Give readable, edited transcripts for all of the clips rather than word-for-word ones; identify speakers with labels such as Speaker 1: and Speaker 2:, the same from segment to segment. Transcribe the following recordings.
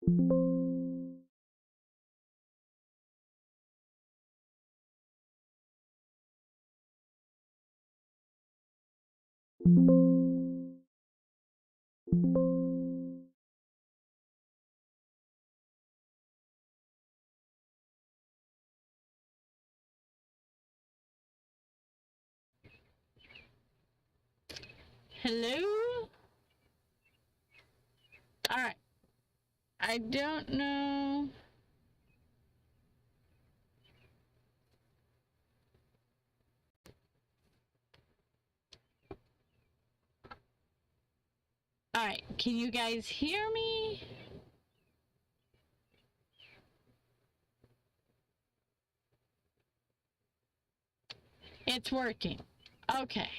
Speaker 1: Hello? Alright. I don't know. Alright, can you guys hear me? It's working. Okay.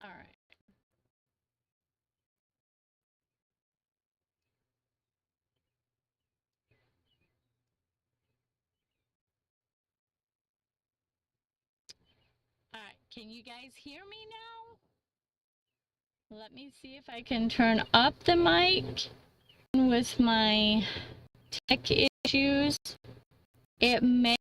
Speaker 1: Alright. Alright, can you guys hear me now? Let me see if I can turn up the mic. With my tech issues, it may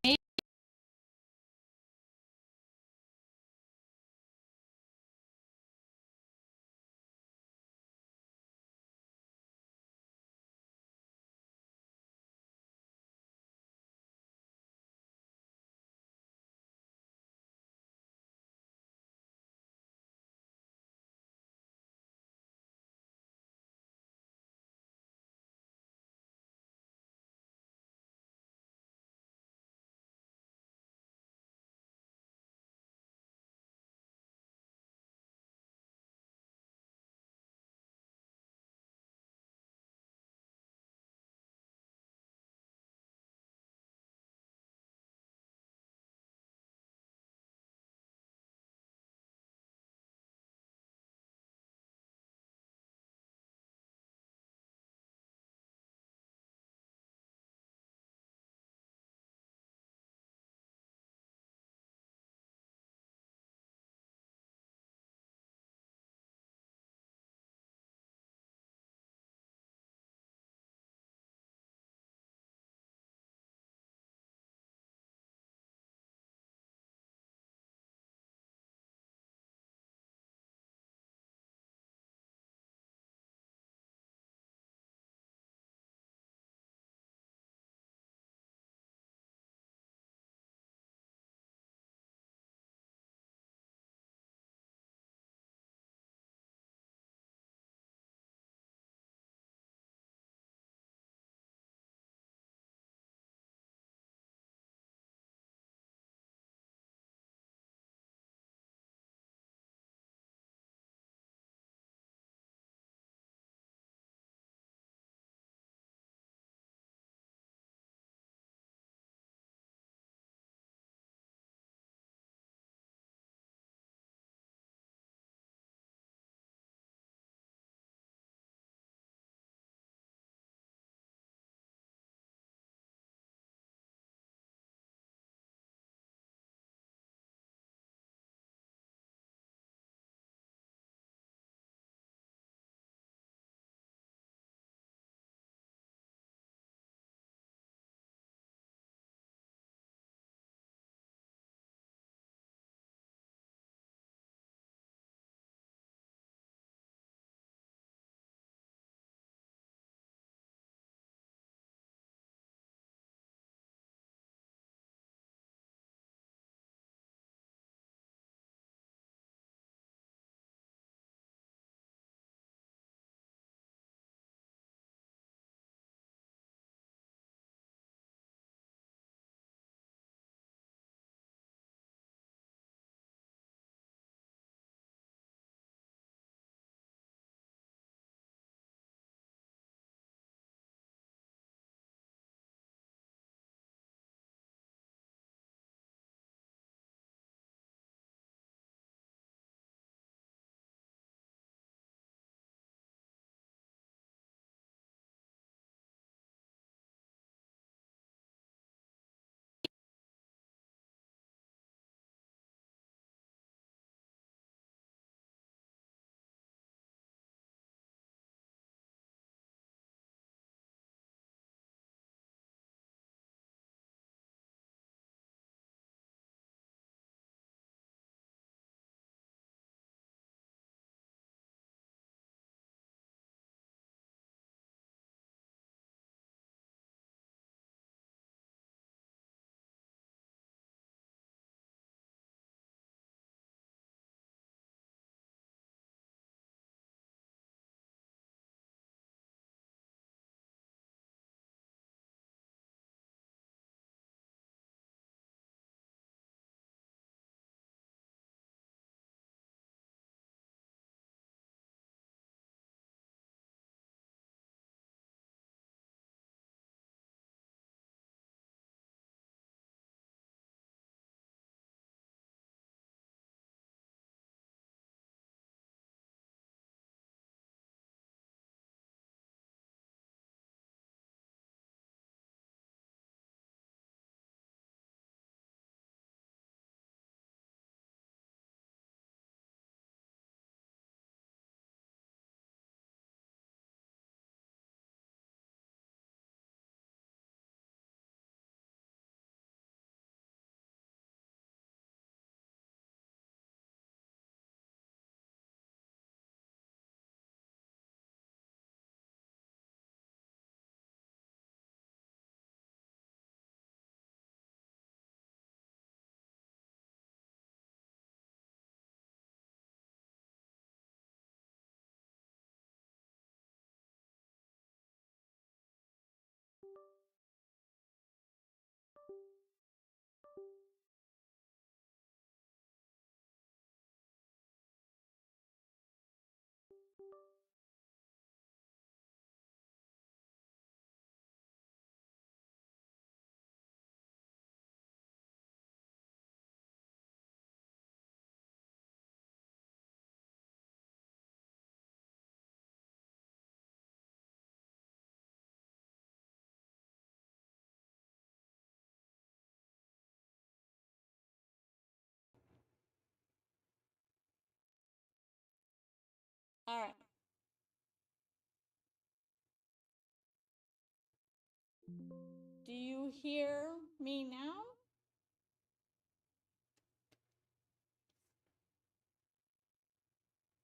Speaker 1: do you hear me now?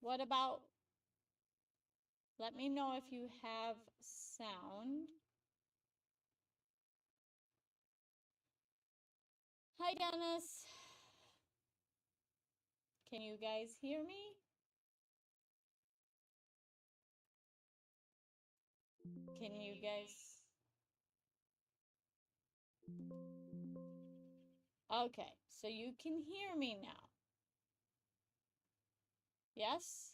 Speaker 1: What about, let me know if you have sound. Hi, Dennis. Can you guys hear me? Can you guys? Okay, so you can hear me now. Yes?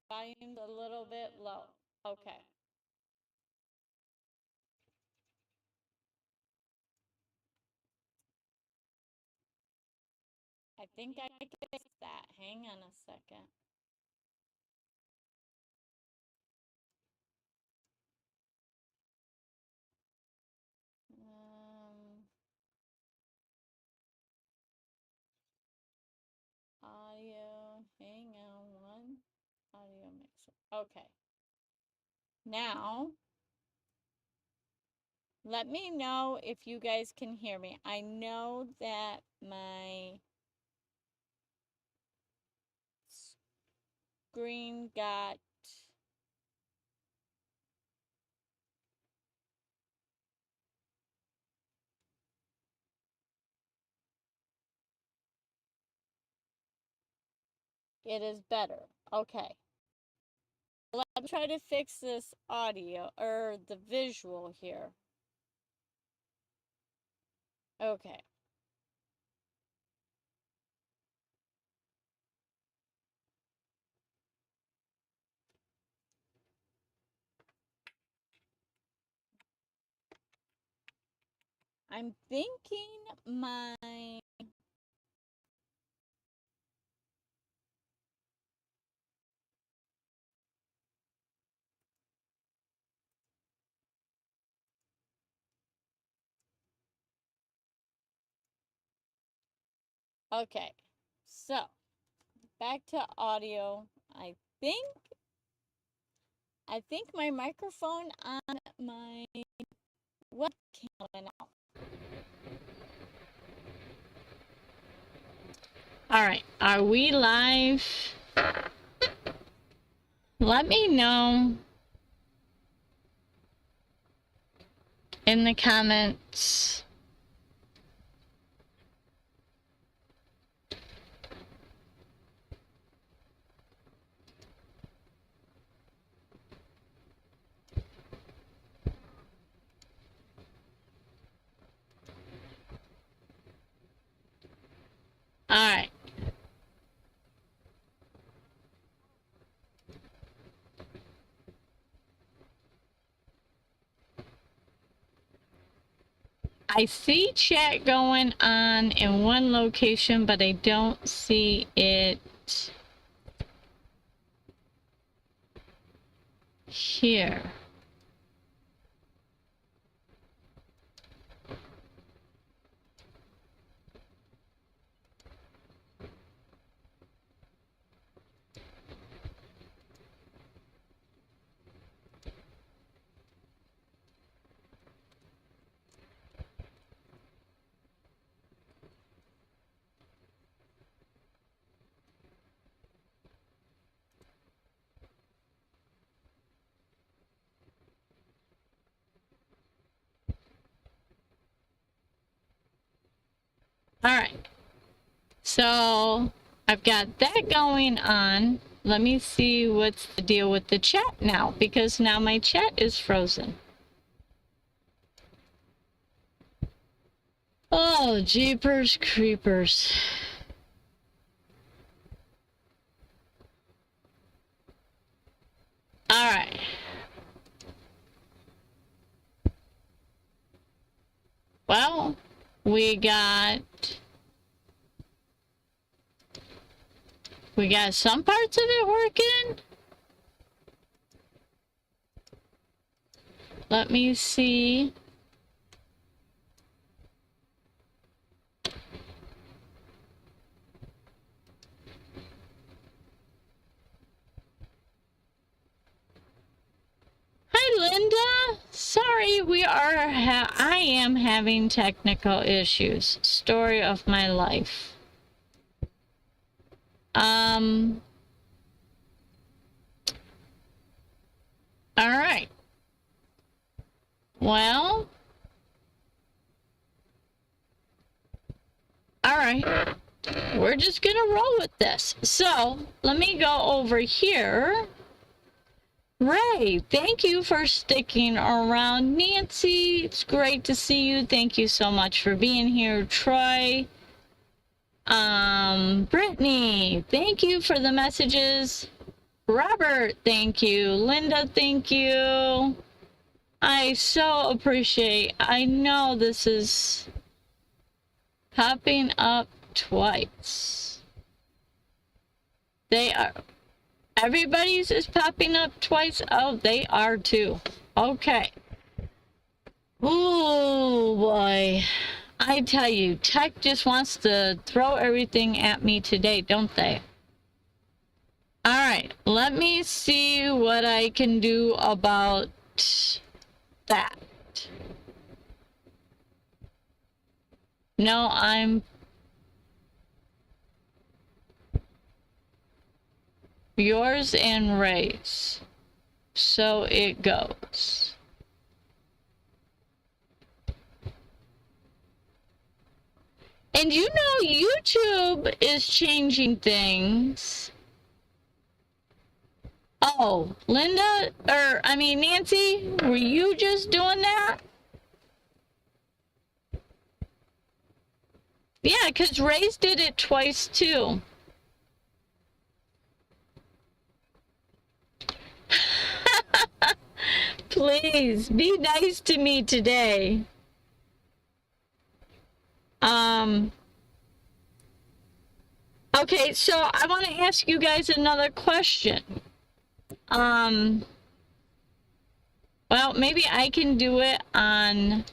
Speaker 1: Volume's a little bit low. Okay. I think I can fix that. Hang on a second. Audio, hang on one. Audio mixer. Okay. Now, let me know if you guys can hear me. I know that my screen got it is better. Okay. Let's try to fix this audio or the visual here. Okay. I'm thinking my okay. So, back to audio. I think my microphone on my webcam went out. All right, are we live? Let me know in the comments. All right. I see chat going on in one location, but I don't see it here. All right. So I've got that going on. Let me see what's the deal with the chat now, because now my chat is frozen. Oh, jeepers creepers. All right. Well, we got some parts of it working. Let me see. Hi, Linda. Sorry sorry, I am having technical issues. Story of my life. All right. Well. All right. We're just gonna roll with this. So, let me go over here. Ray, thank you for sticking around. Nancy, it's great to see you. Thank you so much for being here. Troy. Brittany, thank you for the messages. Robert, thank you. Linda, thank you. I so appreciate. I know this is popping up twice. They are. Everybody's is popping up twice. Oh, they are too. Okay. Oh boy. I tell you, tech just wants to throw everything at me today, don't they? All right, let me see what I can do about that. No, I'm... Yours and Ray's. So it goes. And you know YouTube is changing things. Oh, Linda, Nancy, were you just doing that? Yeah, because Ray's did it twice too. Please, be nice to me today. Okay, so I want to ask you guys another question. Well, maybe I can do it on...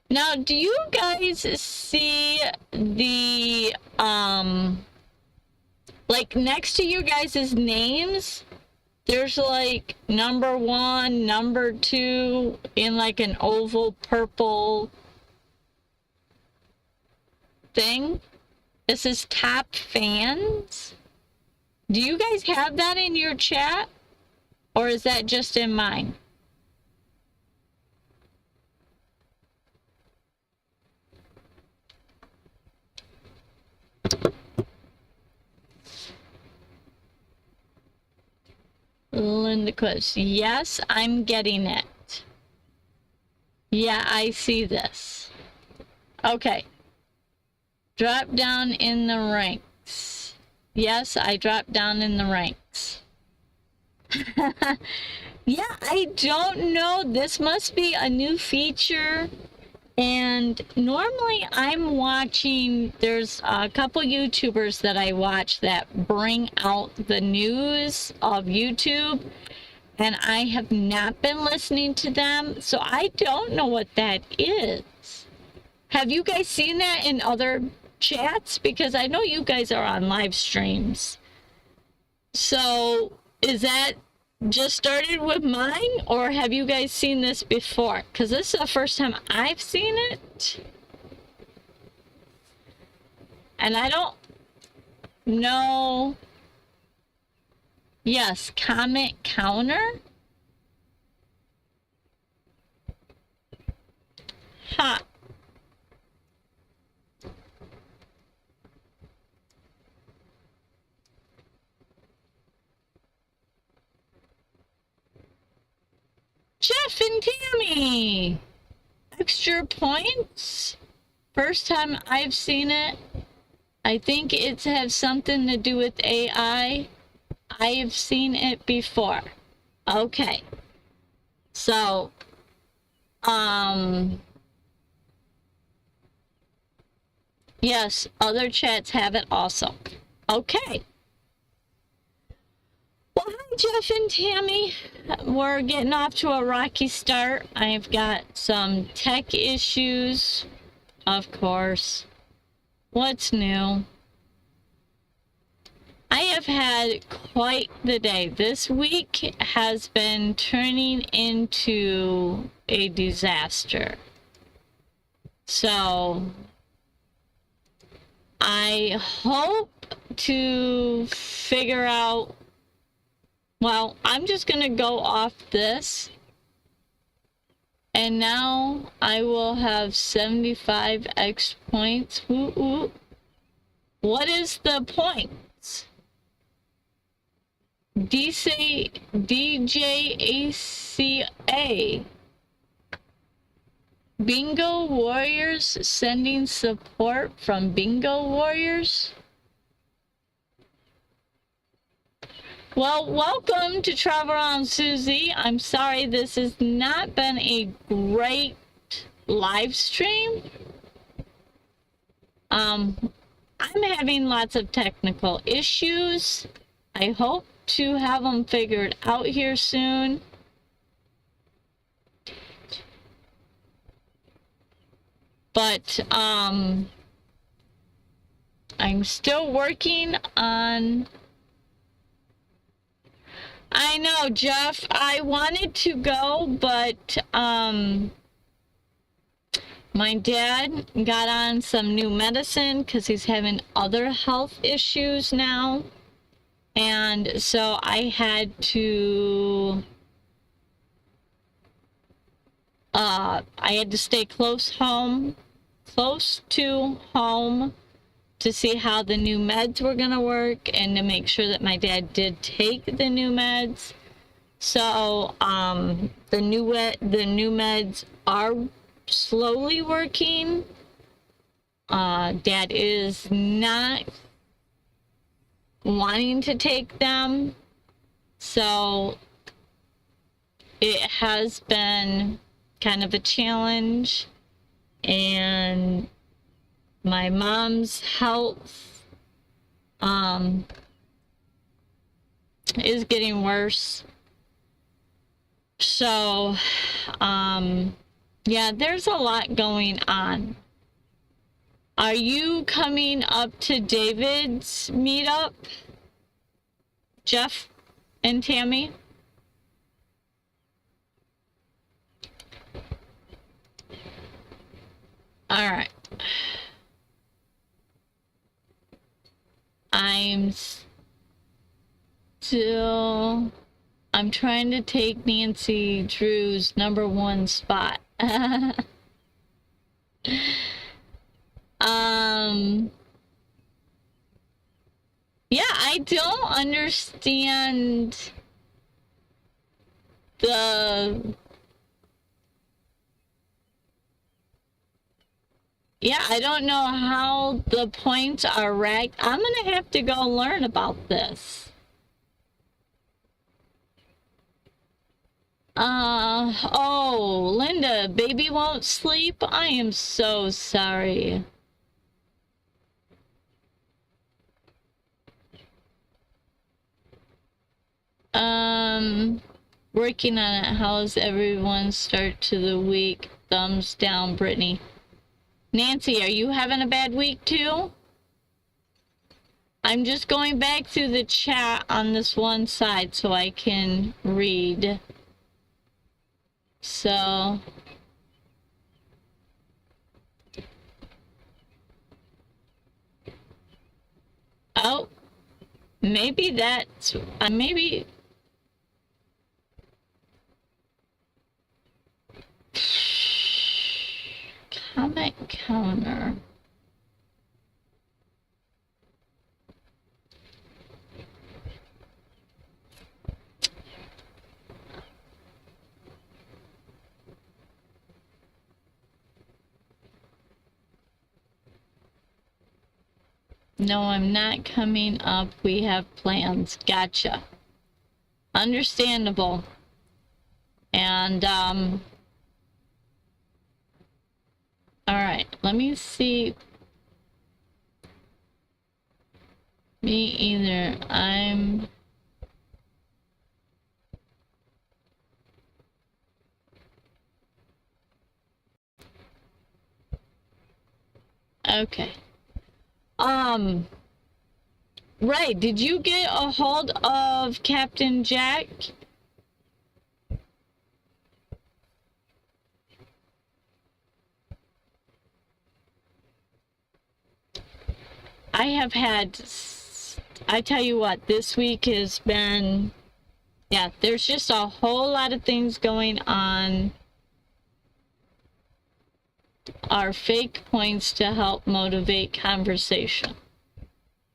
Speaker 1: Now, do you guys see the, like, next to you guys' names, there's, like, number 1, number 2, in, like, an oval purple thing? This is top fans. Do you guys have that in your chat? Or is that just in mine? Linda Quist. Yes, I'm getting it. Yeah, I see this. Okay. Drop down in the ranks. Yes, I dropped down in the ranks. Yeah, I don't know. This must be a new feature. And normally I'm watching, there's a couple YouTubers that I watch that bring out the news of YouTube. And I have not been listening to them. So I don't know what that is. Have you guys seen that in other chats? Because I know you guys are on live streams. So is that just started with mine, or have you guys seen this before? Because this is the first time I've seen it. And I don't know. Yes, comment counter. Ha. Jeff and Tammy! Extra points? First time I've seen it. I think it has something to do with AI. I've seen it before. Okay. So, yes, other chats have it also. Okay. Well, hi, Jeff and Tammy. We're getting off to a rocky start. I've got some tech issues, of course. What's new? I have had quite the day. This week has been turning into a disaster. So I hope to figure out, well, I'm just going to go off this. And now I will have 75 X points. Ooh, ooh. What is the points? DJACA. Bingo Warriors sending support from Bingo Warriors. Well, welcome to Travel Around Suzy. I'm sorry this has not been a great live stream. I'm having lots of technical issues. I hope to have them figured out here soon. But I'm still working on. I know, Jeff, I wanted to go, but my dad got on some new medicine because he's having other health issues now. And so I had to stay close to home to see how the new meds were gonna work and to make sure that my dad did take the new meds. So the new meds are slowly working. Dad is not wanting to take them, so it has been kind of a challenge. And my mom's health is getting worse. So yeah, there's a lot going on. Are you coming up to David's meetup, Jeff and Tammy? All right. I'm trying to take Nancy Drew's #1 spot. Yeah, I don't understand I don't know how the points are ranked. I'm gonna have to go learn about this. Oh, Linda, baby won't sleep? I am so sorry. Working on it. How's everyone's start to the week? Thumbs down, Brittany. Nancy, are you having a bad week too? I'm just going back through the chat on this one side so I can read. So oh, maybe that's maybe comment counter. No, I'm not coming up. We have plans. Gotcha. Understandable. And all right, let me see. Me either. I'm okay. Right, did you get a hold of Captain Jack? I have had, I tell you what, this week has been, yeah, there's just a whole lot of things going on. Are fake points to help motivate conversation.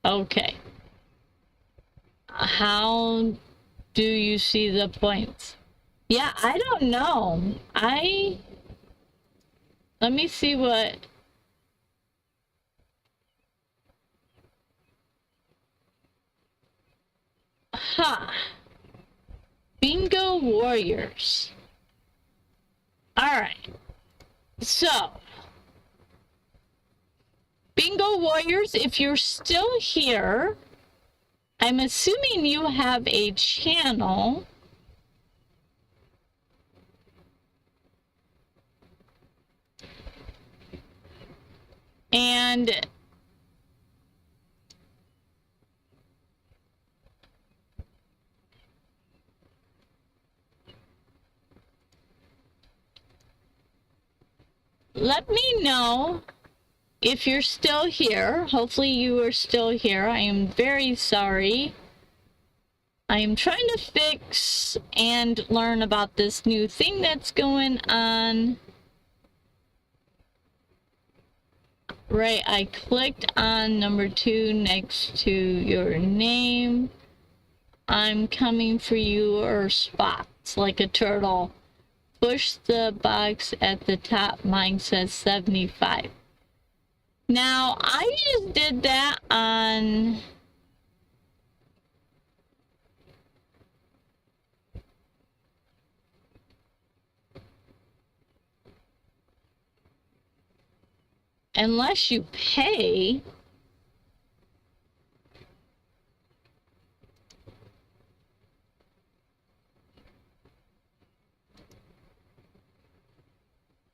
Speaker 1: Okay. How do you see the points? Yeah, I don't know. Let me see what. Huh. Bingo Warriors. Alright. So, Bingo Warriors, if you're still here, I'm assuming you have a channel. And let me know if you're still here. Hopefully you are still here. I am very sorry. I am trying to fix and learn about this new thing that's going on. Right, I clicked on number 2 next to your name. I'm coming for you, or spots like a turtle. Push the box at the top. Mine says 75. Now, I just did that on... Unless you pay...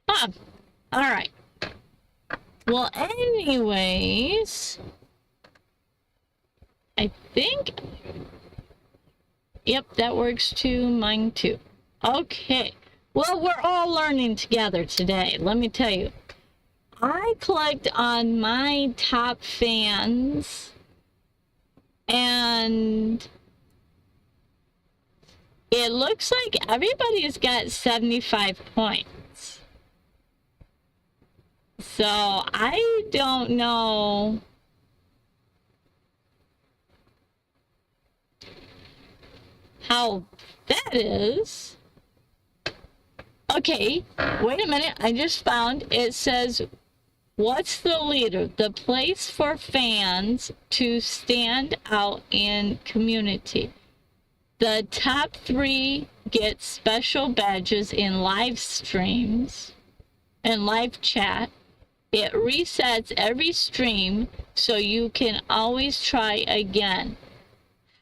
Speaker 1: Huh. Alright. Well, anyways... I think... Yep, that works too. Mine too. Okay. Well, we're all learning together today, let me tell you. I clicked on my top fans, and it looks like everybody's got 75 points. So I don't know. How that is. Okay, wait a minute. I just found it says, what's the leader? The place for fans to stand out in community. The top 3 get special badges in live streams and live chat. It resets every stream so you can always try again.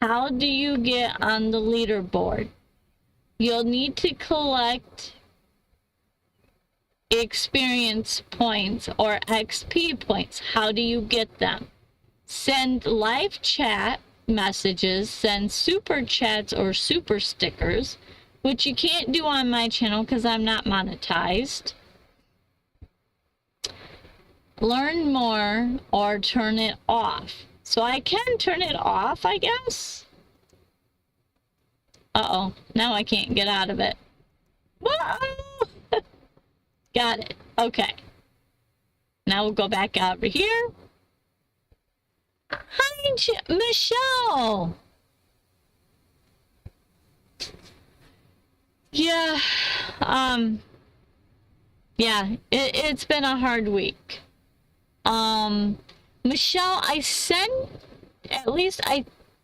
Speaker 1: How do you get on the leaderboard? You'll need to collect experience points or XP points. How do you get them? Send live chat messages, send super chats or super stickers, which you can't do on my channel because I'm not monetized. Learn more or turn it off. So I can turn it off, I guess. Uh-oh, now I can't get out of it. Whoa! Got it. Okay. Now we'll go back over here. Hi, Michelle. Yeah. Yeah, it's been a hard week. Michelle, I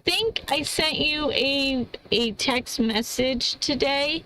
Speaker 1: think I sent you a text message today.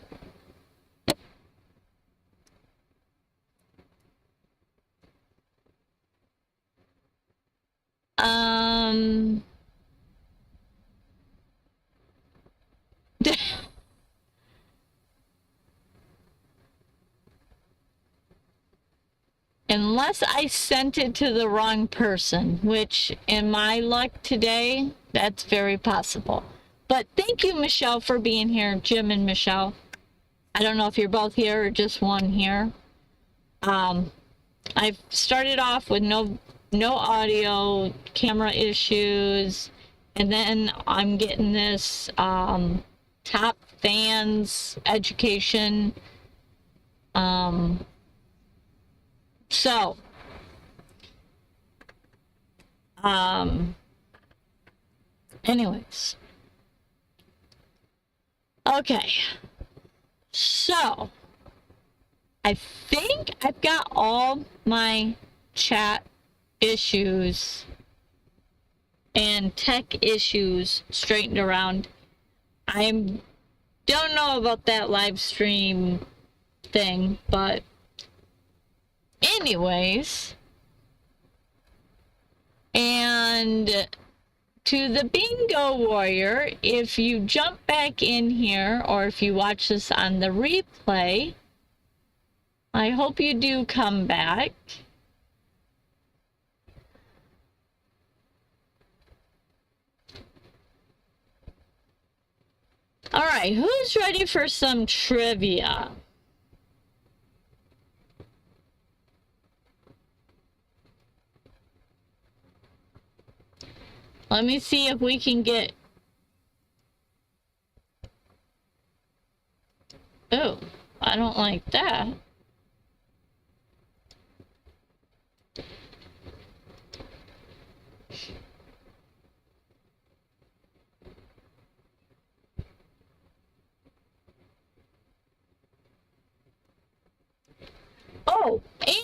Speaker 1: Unless I sent it to the wrong person, which in my luck today, that's very possible. But thank you, Michelle, for being here, Jim and Michelle. I don't know if you're both here or just one here. I've started off with no audio, camera issues, and then I'm getting this top fans education. Anyways. Okay. So, I think I've got all my chat issues and tech issues straightened around. I don't know about that live stream thing, but anyways, and to the bingo warrior, if you jump back in here or if you watch this on the replay, I hope you do come back. All right, who's ready for some trivia? Let me see if we can get... Oh, I don't like that. Oh,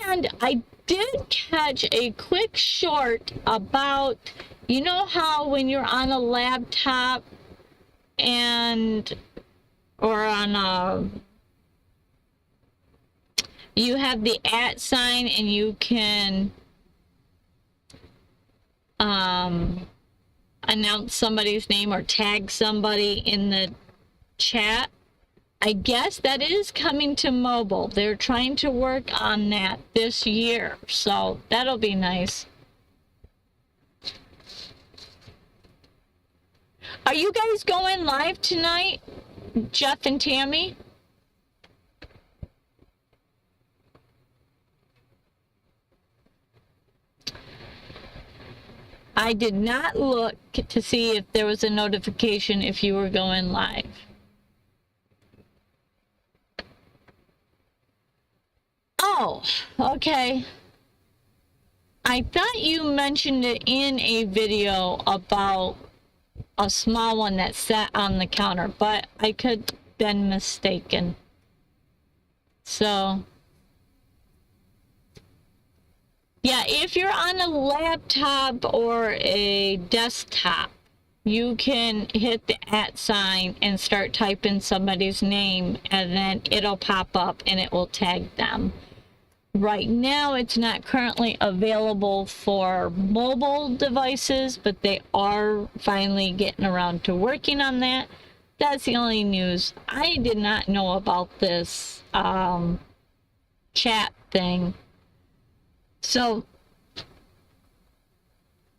Speaker 1: and I did catch a quick short about, you know how when you're on a laptop and, or on a, you have the @ sign and you can announce somebody's name or tag somebody in the chat. I guess that is coming to mobile. They're trying to work on that this year, so that'll be nice. Are you guys going live tonight, Jeff and Tammy? I did not look to see if there was a notification if you were going live. Oh, okay. I thought you mentioned it in a video about a small one that sat on the counter, but I could have been mistaken. So, yeah, if you're on a laptop or a desktop, you can hit the @ sign and start typing somebody's name, and then it'll pop up and it will tag them. Right now, it's not currently available for mobile devices, but they are finally getting around to working on that. That's the only news. I did not know about this chat thing. So,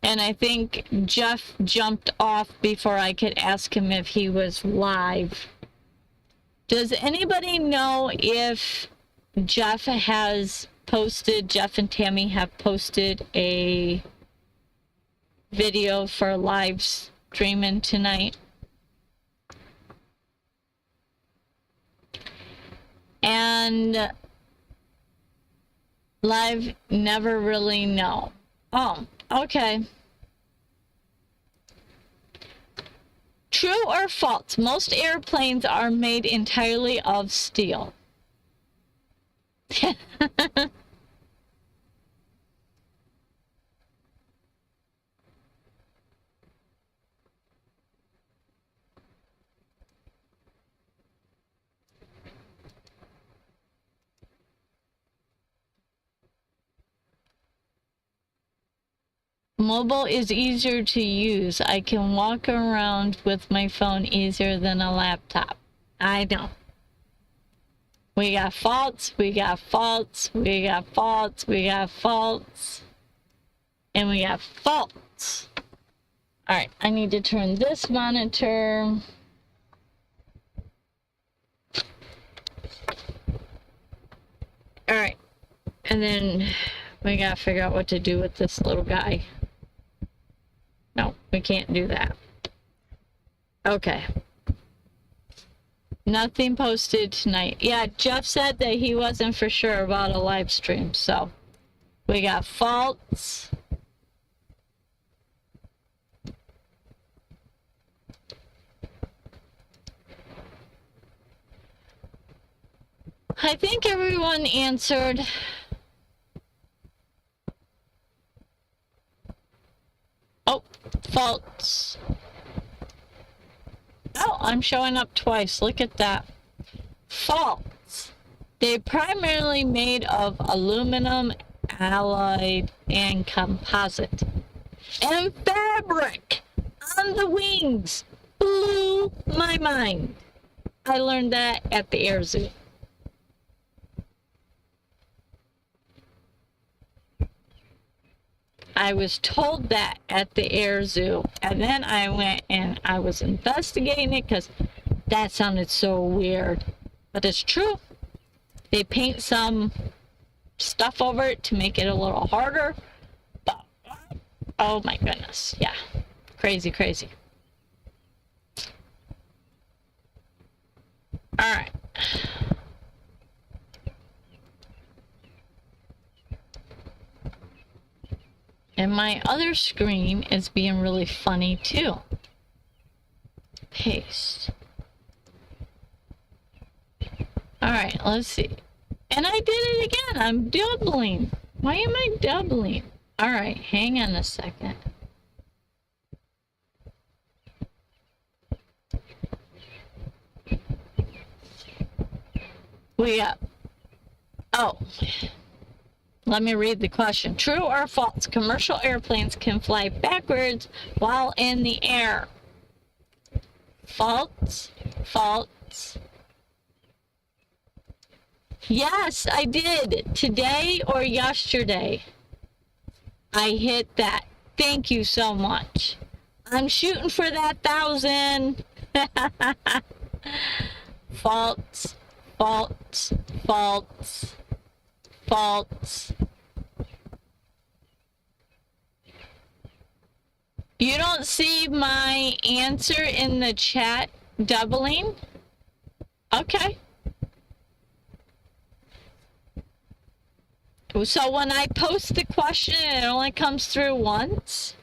Speaker 1: and I think Jeff jumped off before I could ask him if he was live. Does anybody know if Jeff has posted, Jeff and Tammy have posted a video for live streaming tonight? And live, never really know. Oh, okay. True or false? Most airplanes are made entirely of steel. Mobile is easier to use. I can walk around with my phone easier than a laptop. I know. We got faults, we got faults, we got faults, we got faults, and we got faults. All right, I need to turn this monitor. All right, and then we gotta figure out what to do with this little guy. No, we can't do that. Okay. Nothing posted tonight. Yeah, Jeff said that he wasn't for sure about a live stream, so we got faults. I think everyone answered. Oh, faults. Oh, I'm showing up twice. Look at that. Faults. They're primarily made of aluminum, alloy, and composite. And fabric on the wings. Blew my mind. I learned that at the air zoo. I was told that at the air zoo, and then I went and I was investigating it because that sounded so weird, but it's true. They paint some stuff over it to make it a little harder, but oh my goodness, yeah, crazy, crazy. All right. And my other screen is being really funny too. Paste. Alright, let's see. And I did it again. I'm doubling. Why am I doubling? Alright, hang on a second. We got... Oh. Let me read the question. True or false? Commercial airplanes can fly backwards while in the air. False. False. Yes, I did. Today or yesterday. I hit that. Thank you so much. I'm shooting for that 1,000. False. False. False. False. You don't see my answer in the chat doubling? Okay. So when I post the question, it only comes through once?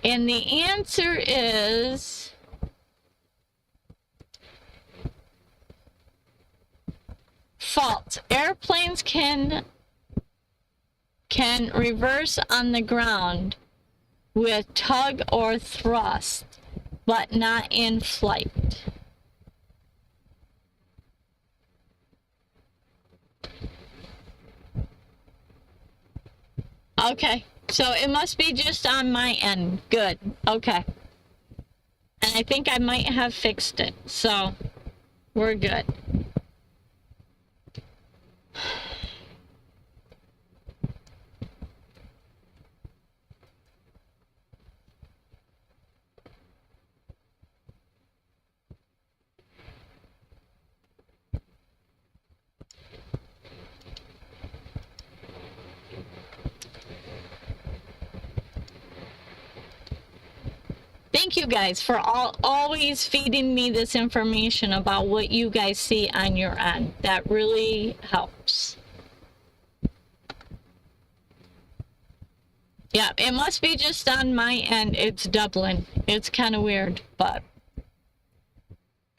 Speaker 1: And the answer is false. Airplanes can reverse on the ground with tug or thrust, but not in flight. Okay. So it must be just on my end. Good. Okay. And I think I might have fixed it. So we're good. Thank you guys for always feeding me this information about what you guys see on your end. That really helps. Yeah, it must be just on my end. It's doubling. It's kind of weird, but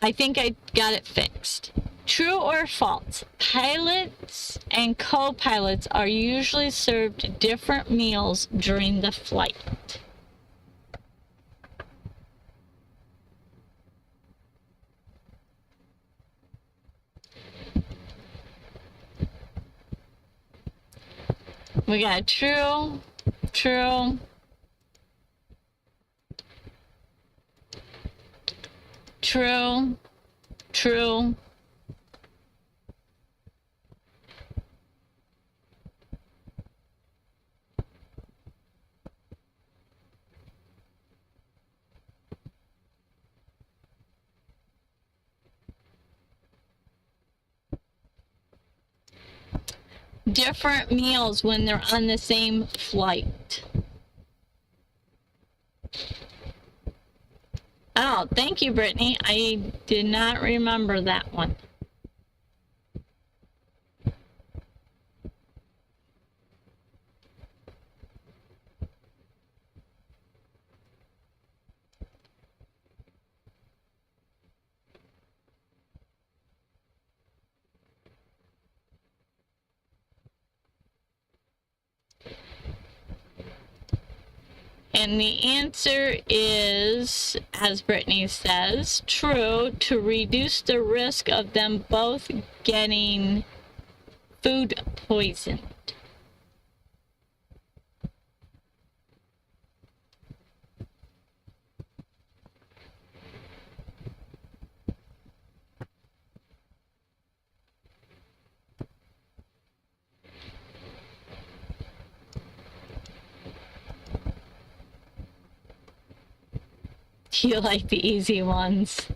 Speaker 1: I think I got it fixed. True or false? Pilots and co-pilots are usually served different meals during the flight. We got true, true, true, true, different meals when they're on the same flight. Oh, thank you, Brittany. I did not remember that one. And the answer is, as Brittany says, true, to reduce the risk of them both getting food poisoned. You like the easy ones.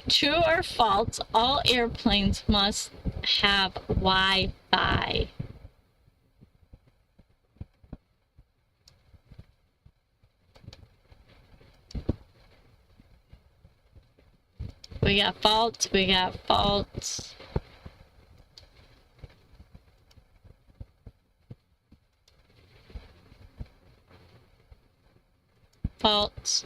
Speaker 1: True or false, all airplanes must have Wi-Fi. We got false, we got false. False.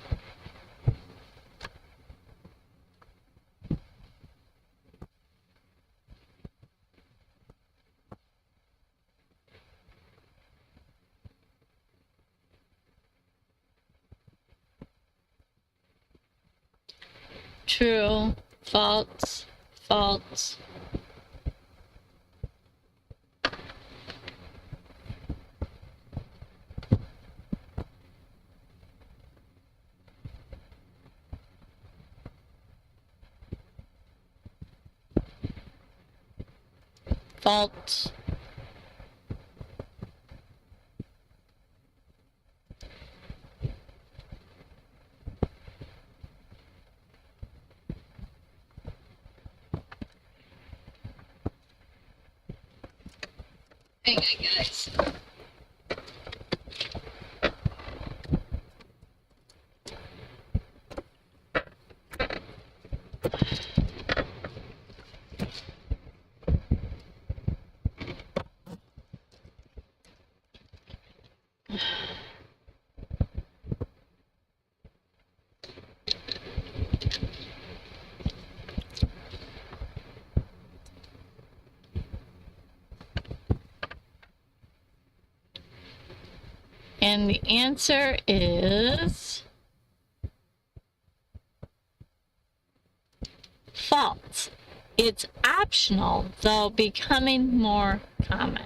Speaker 1: True, false, false. False. Hang on, guys. And the answer is false. It's optional, though becoming more common.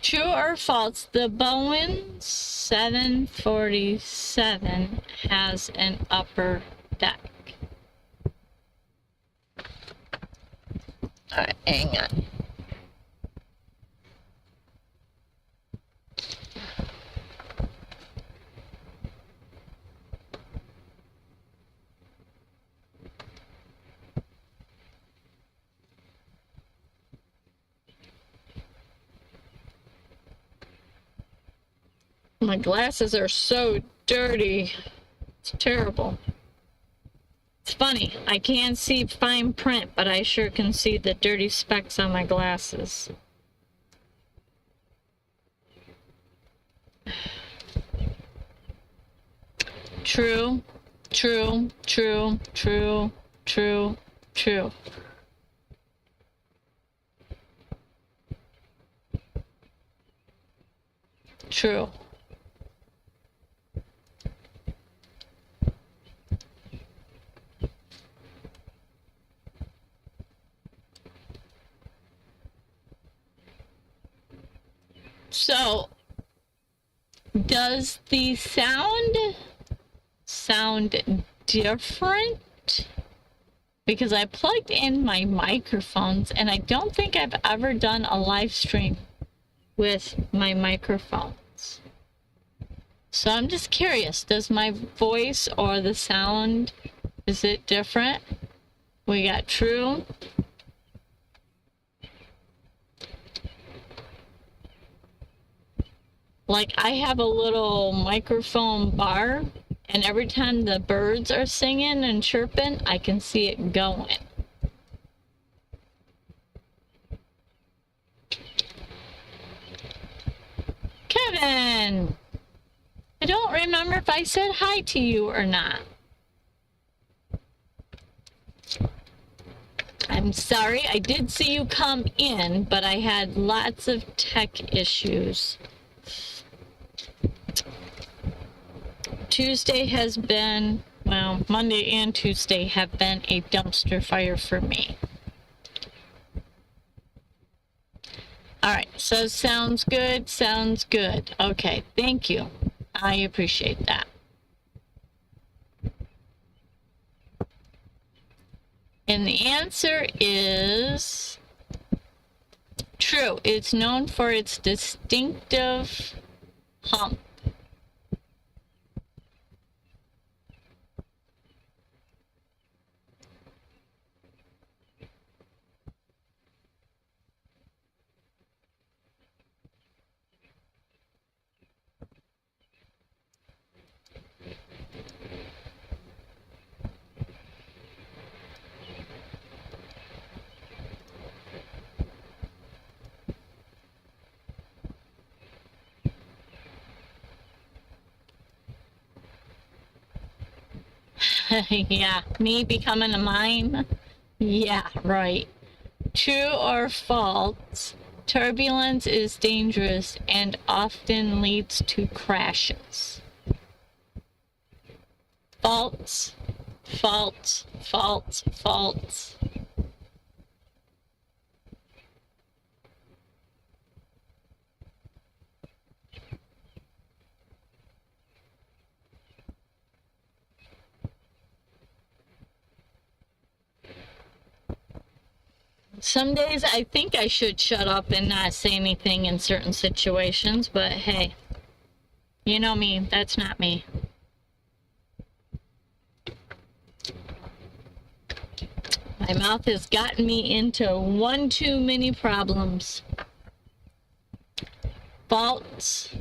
Speaker 1: True or false, the Boeing 747 has an upper deck. Alright, hang on. My glasses are so dirty. It's terrible. It's funny. I can't see fine print, but I sure can see the dirty specks on my glasses. True, true, true, true, true, true. True. So, does the sound different? Because I plugged in my microphones and I don't think I've ever done a live stream with my microphones. So I'm just curious, does my voice or the sound, is it different? We got true. Like I have a little microphone bar, and every time the birds are singing and chirping, I can see it going. Kevin! I don't remember if I said hi to you or not. I'm sorry, I did see you come in, but I had lots of tech issues. Tuesday has been, well, Monday and Tuesday have been a dumpster fire for me. All right, so sounds good, sounds good. Okay, thank you. I appreciate that. And the answer is true. It's known for its distinctive hump. Yeah, me becoming a mime? Yeah, right. True or false, turbulence is dangerous and often leads to crashes. False, false, false, false. Some days I think I should shut up and not say anything in certain situations, but hey, you know me, that's not me. My mouth has gotten me into one too many problems. False.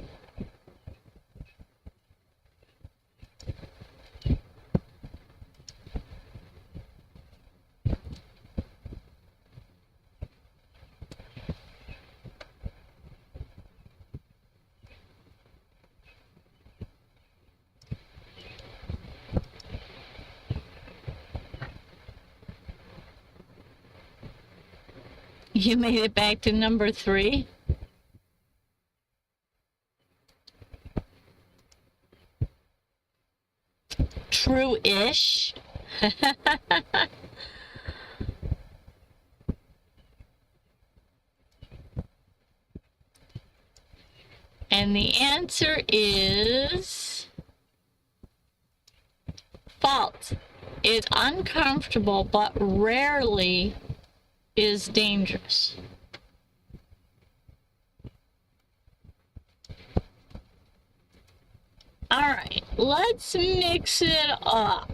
Speaker 1: You made it back to number 3. True-ish. And the answer is false. It's uncomfortable, but rarely is dangerous. All right, let's mix it up.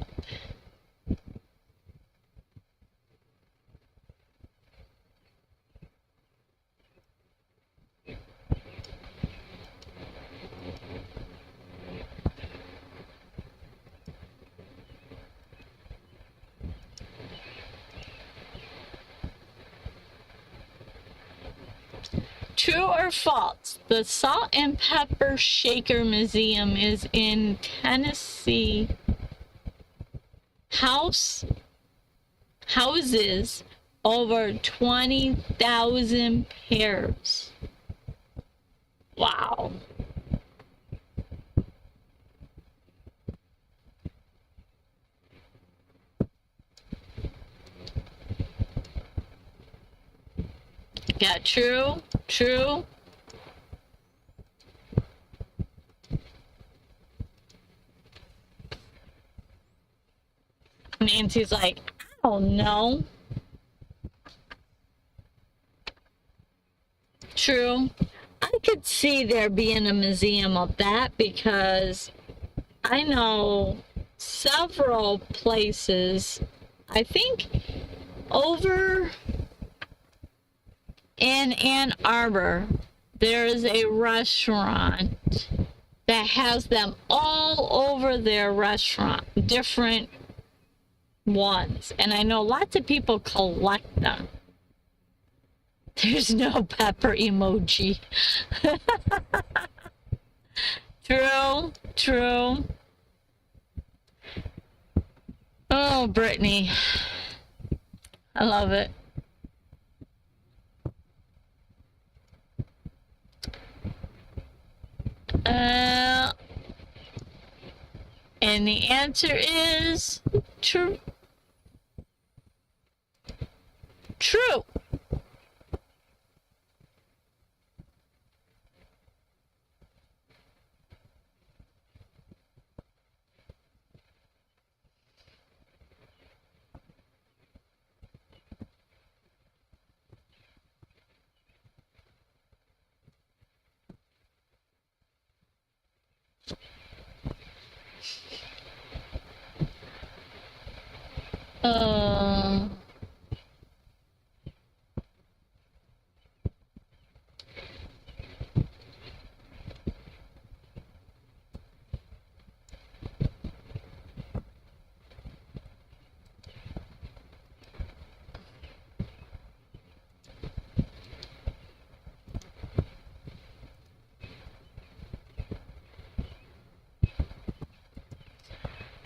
Speaker 1: True or false? The Salt and Pepper Shaker Museum is in Tennessee. Houses over 20,000 pairs. Wow. Yeah, true, true. Nancy's like, I don't know. True. I could see there being a museum of that because I know several places, I think over in Ann Arbor, there's a restaurant that has them all over their restaurant, different ones. And I know lots of people collect them. There's no pepper emoji. True, true. Oh, Brittany. I love it. And the answer is true. True.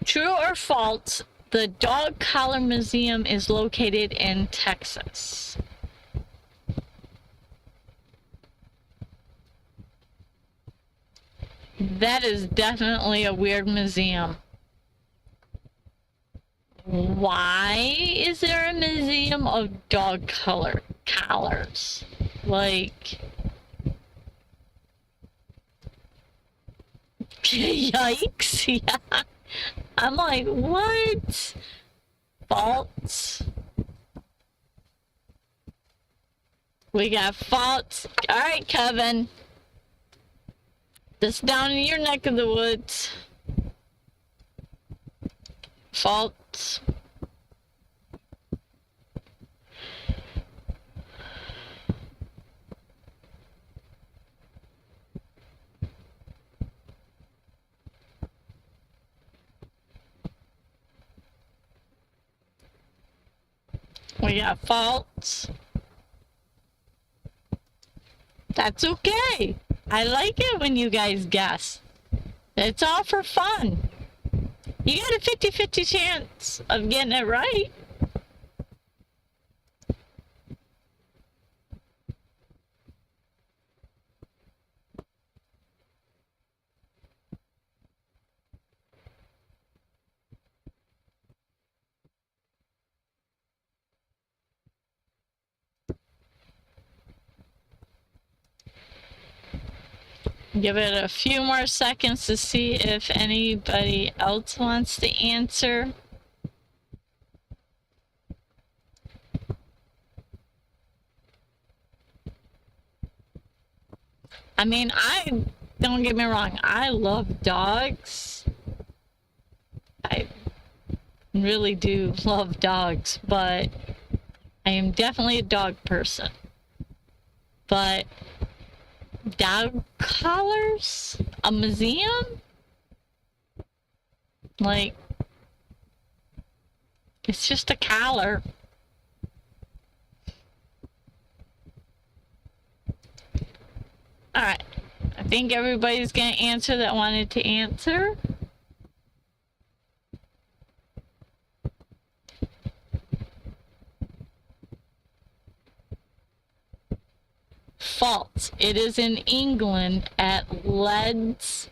Speaker 1: True or false? The Dog Collar Museum is located in Texas. That is definitely a weird museum. Why is there a museum of dog collars? Like, yikes, yeah. I'm like, what? False. We got false. All right, Kevin. This down in your neck of the woods. False. We got false. That's okay. I like it when you guys guess. It's all for fun. You got a 50-50 chance of getting it right. Give it a few more seconds to see if anybody else wants to answer. I mean, don't get me wrong, I love dogs. I really do love dogs, but I am definitely a dog person. But dog collars? A museum? Like, it's just a collar. Alright. I think everybody's gonna answer that wanted to answer. False. It is in England at Leeds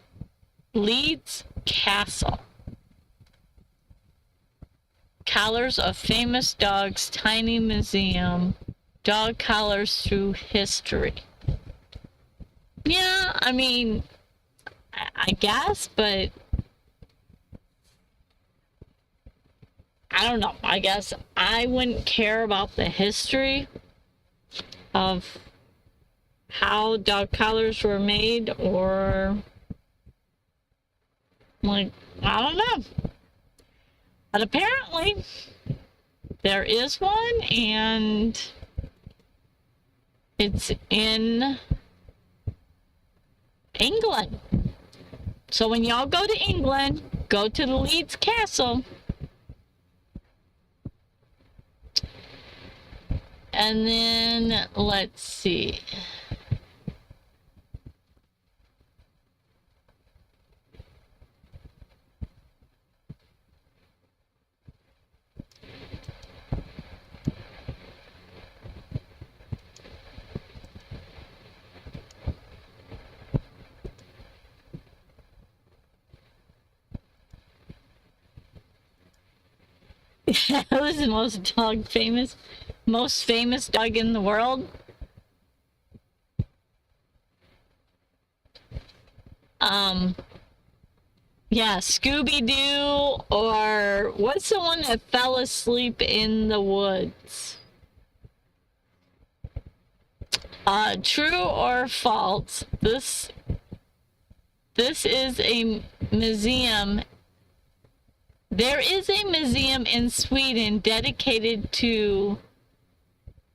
Speaker 1: Castle. Collars of famous dogs, tiny museum. Dog collars through history. Yeah, I mean, I guess, but I don't know. I guess I wouldn't care about the history of how dog collars were made, or like, I don't know. But apparently there is one, and it's in England. So when y'all go to England, go to the Leeds Castle. And then, let's see. Who's the most famous dog in the world? Yeah, Scooby-Doo, or what's the one that fell asleep in the woods? True or false? This is a museum. There is a museum in Sweden dedicated to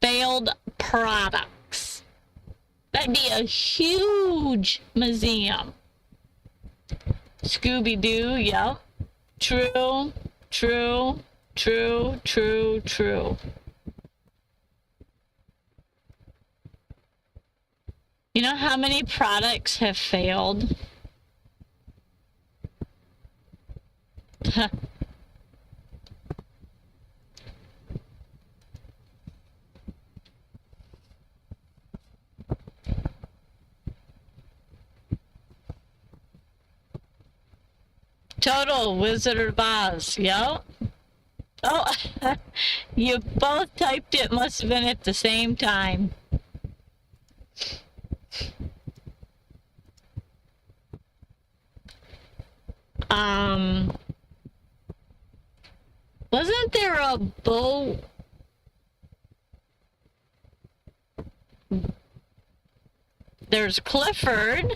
Speaker 1: failed products. That'd be a huge museum. Scooby-Doo, yep. True, true, true, true, true. You know how many products have failed? Total Wizard of Oz, yep. Oh, you both typed it, must have been at the same time. Wasn't there a bow? There's Clifford.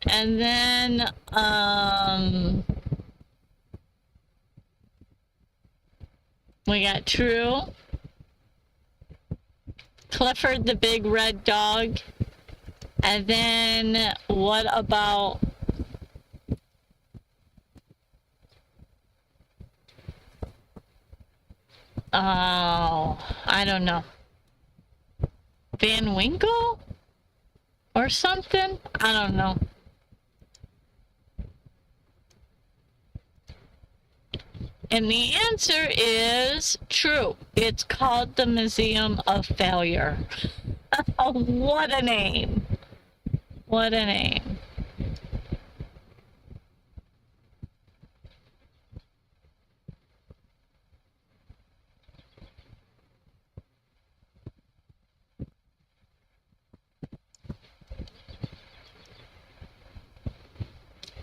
Speaker 1: And then, we got True. Clifford the big red dog. And then, what about... Oh, I don't know. Van Winkle? Or something? I don't know. And the answer is true. It's called the Museum of Failure. Oh, what a name. What a name.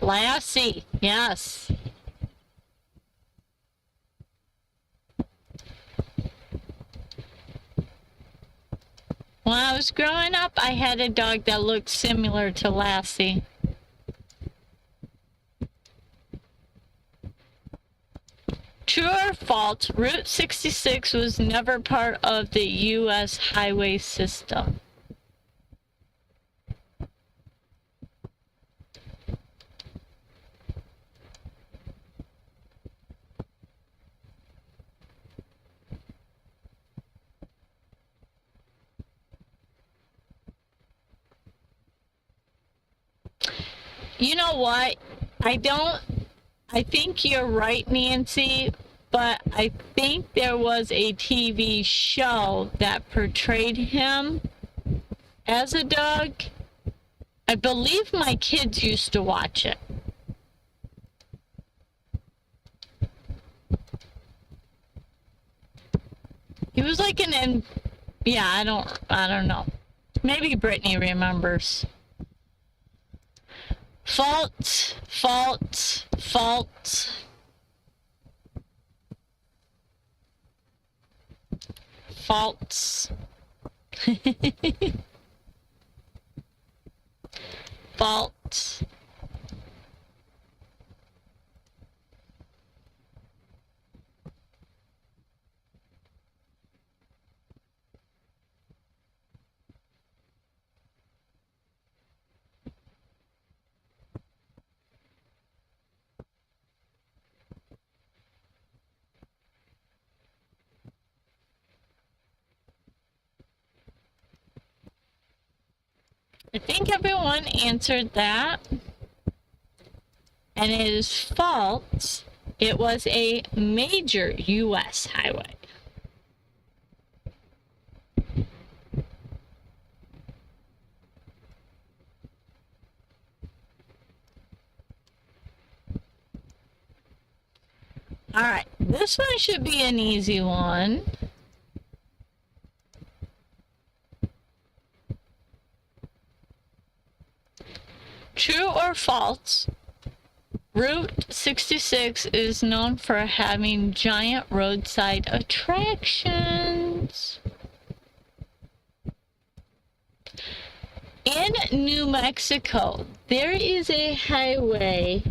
Speaker 1: Lassie, yes. When I was growing up, I had a dog that looked similar to Lassie. True or false, Route 66 was never part of the U.S. highway system? You know what? I don't. I think you're right, Nancy, but I think there was a TV show that portrayed him as a dog. I believe my kids used to watch it. He was like yeah, I don't know. Maybe Brittany remembers. Fault, fault, fault. Faults. Fault. I think everyone answered that. And it is false. It was a major U.S. highway. All right, this one should be an easy one. True or false? Route 66 is known for having giant roadside attractions. In New Mexico, there is a highway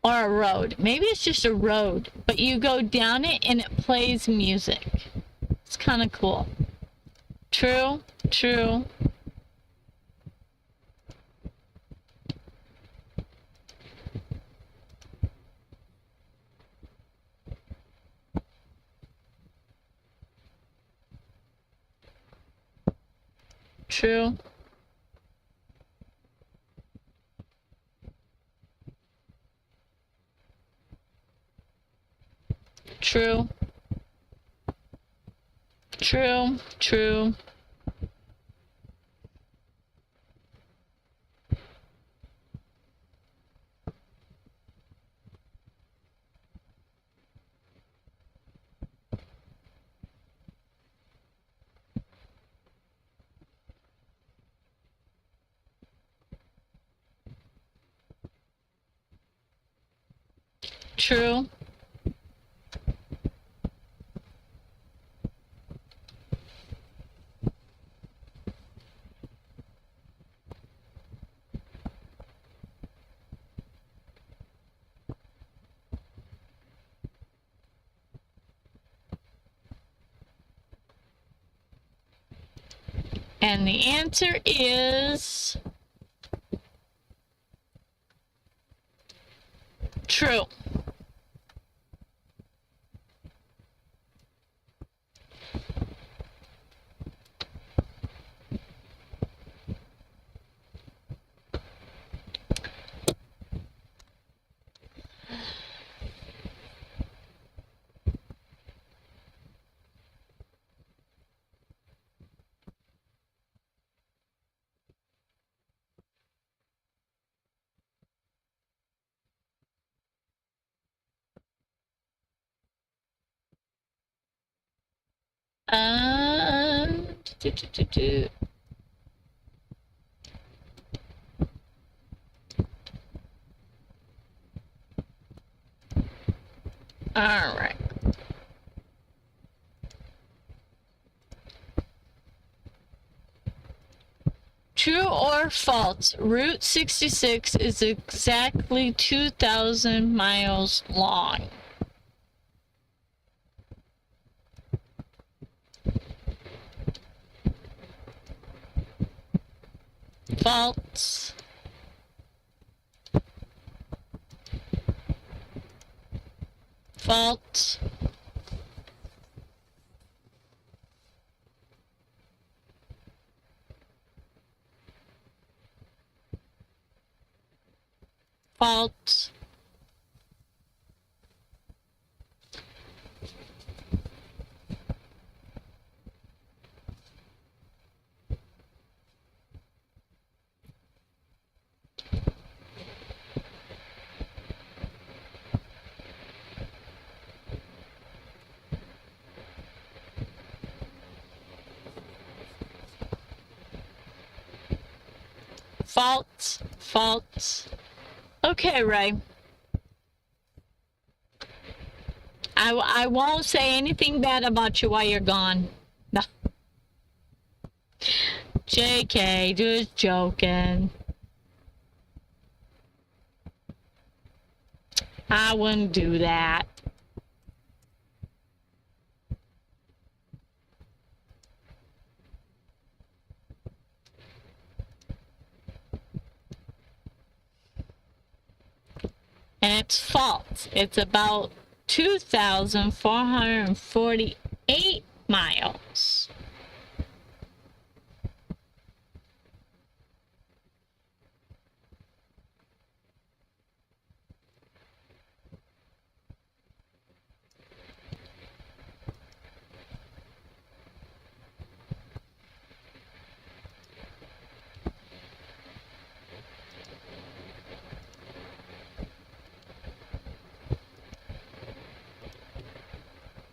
Speaker 1: or a road. Maybe it's just a road, but you go down it and it plays music. It's kind of cool. True, true. True. True. True. True. True. And the answer is true. Do, do, do, do. All right. True or false? Route 66 is exactly 2,000 miles long. False. False. fault. Fault, fault. Okay, Ray. I won't say anything bad about you while you're gone. No. JK, just joking. I wouldn't do that. And it's false. It's about 2,448 miles.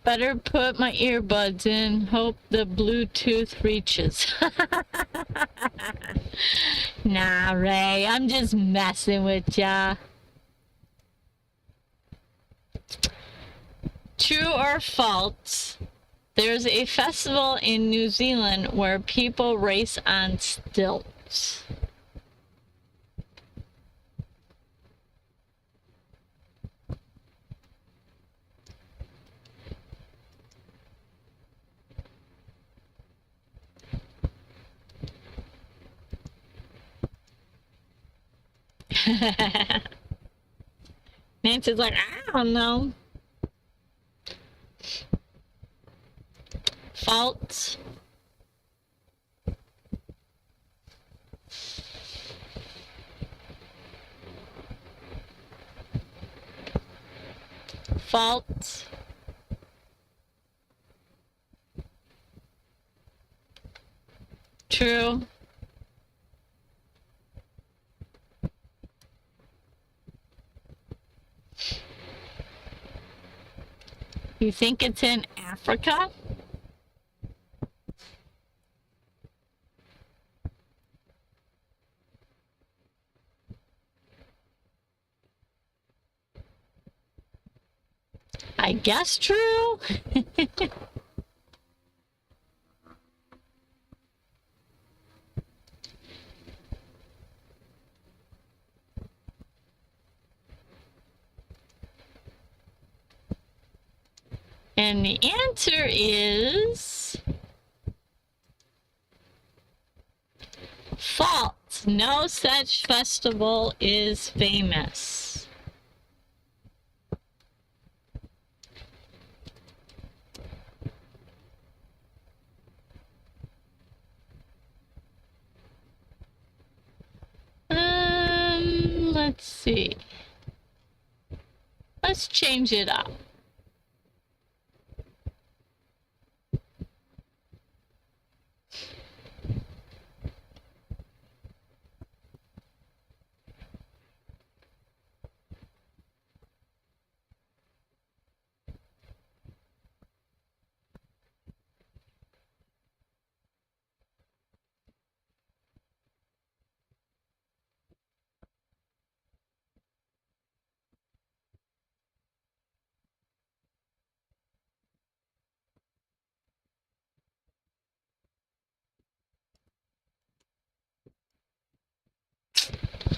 Speaker 1: Better put my earbuds in. Hope the Bluetooth reaches. Nah, Ray. I'm just messing with ya. True or false? There's a festival in New Zealand where people race on stilts. Nancy's like, I don't know. False. False. True. You think it's in Africa? I guess true. And the answer is false. No such festival is famous. Let's see. Let's change it up.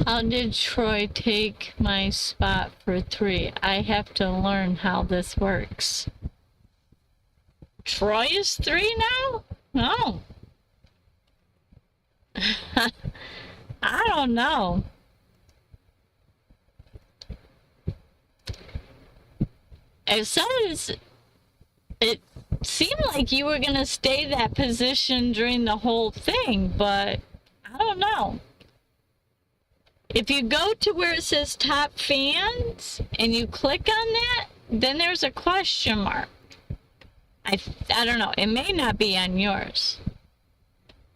Speaker 1: How did Troy take my spot for 3? I have to learn how this works. Troy is 3 now? No. I don't know. It says it seemed like you were gonna stay that position during the whole thing, but I don't know. If you go to where it says top fans and you click on that, then there's a question mark. I don't know. It may not be on yours.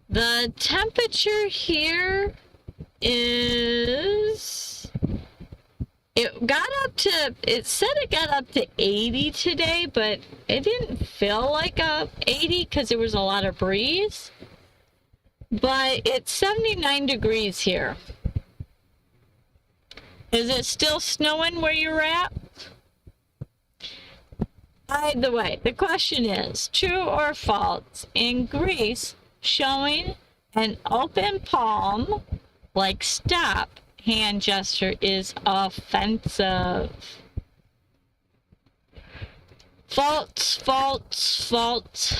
Speaker 1: The temperature here is... It said it got up to 80 today, but it didn't feel like 80 because there was a lot of breeze. But it's 79 degrees here. Is it still snowing where you're at? By the way, the question is, true or false? In Greece, showing an open palm, like stop, hand gesture is offensive. False, false, false.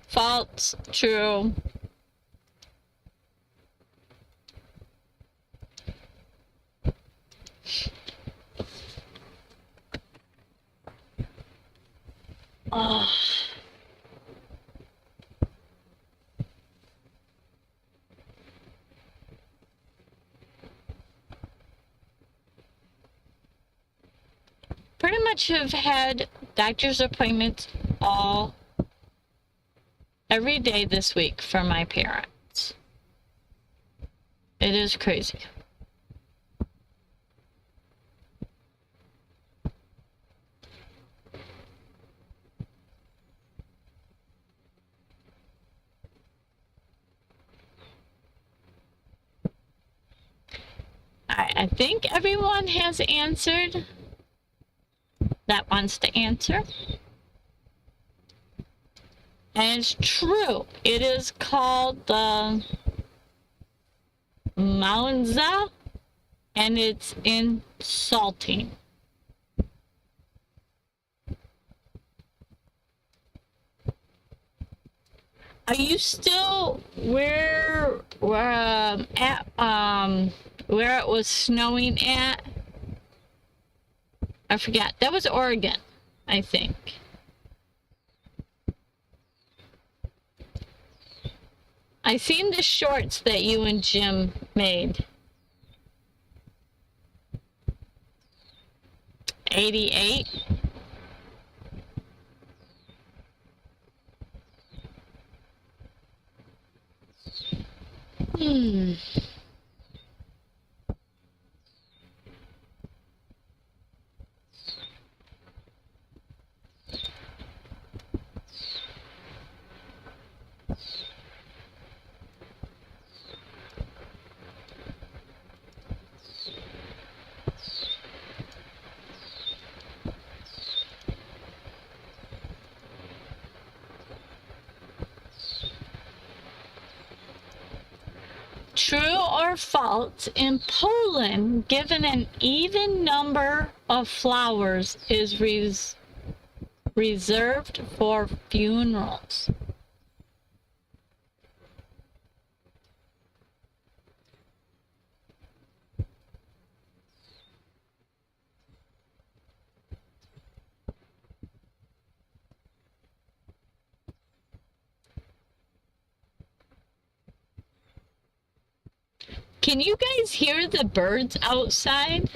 Speaker 1: False, true. Oh. Pretty much have had doctor's appointments every day this week for my parents. It is crazy. I think everyone has answered that wants to answer. And it's true. It is called the Maunza, and it's insulting. Are you still where it was snowing at? I forgot. That was Oregon, I think. I seen the shorts that you and Jim made. 88. True or false, in Poland, given an even number of flowers is reserved for funerals. Can you guys hear the birds outside?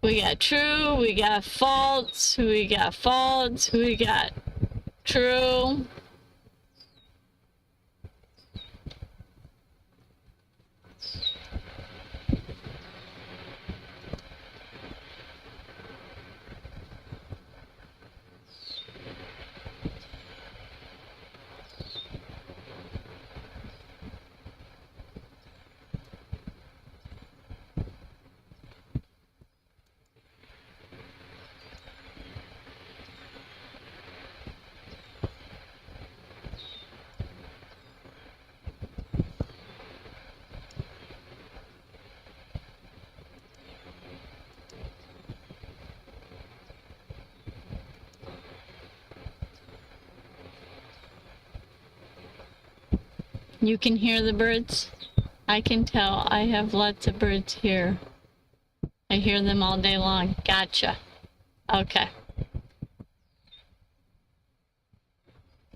Speaker 1: We got true, we got false, we got false, we got true. You can hear the birds? I can tell. I have lots of birds here. I hear them all day long. Gotcha. Okay.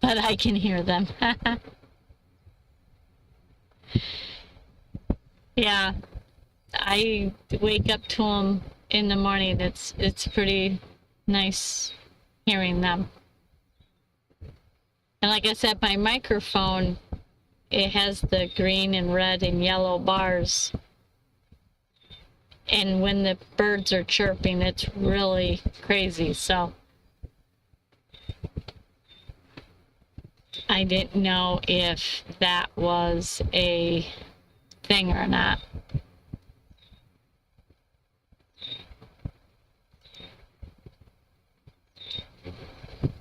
Speaker 1: But I can hear them. Yeah. I wake up to them in the morning. It's pretty nice hearing them. And like I said, my microphone, it has the green and red and yellow bars. And when the birds are chirping, it's really crazy. So I didn't know if that was a thing or not.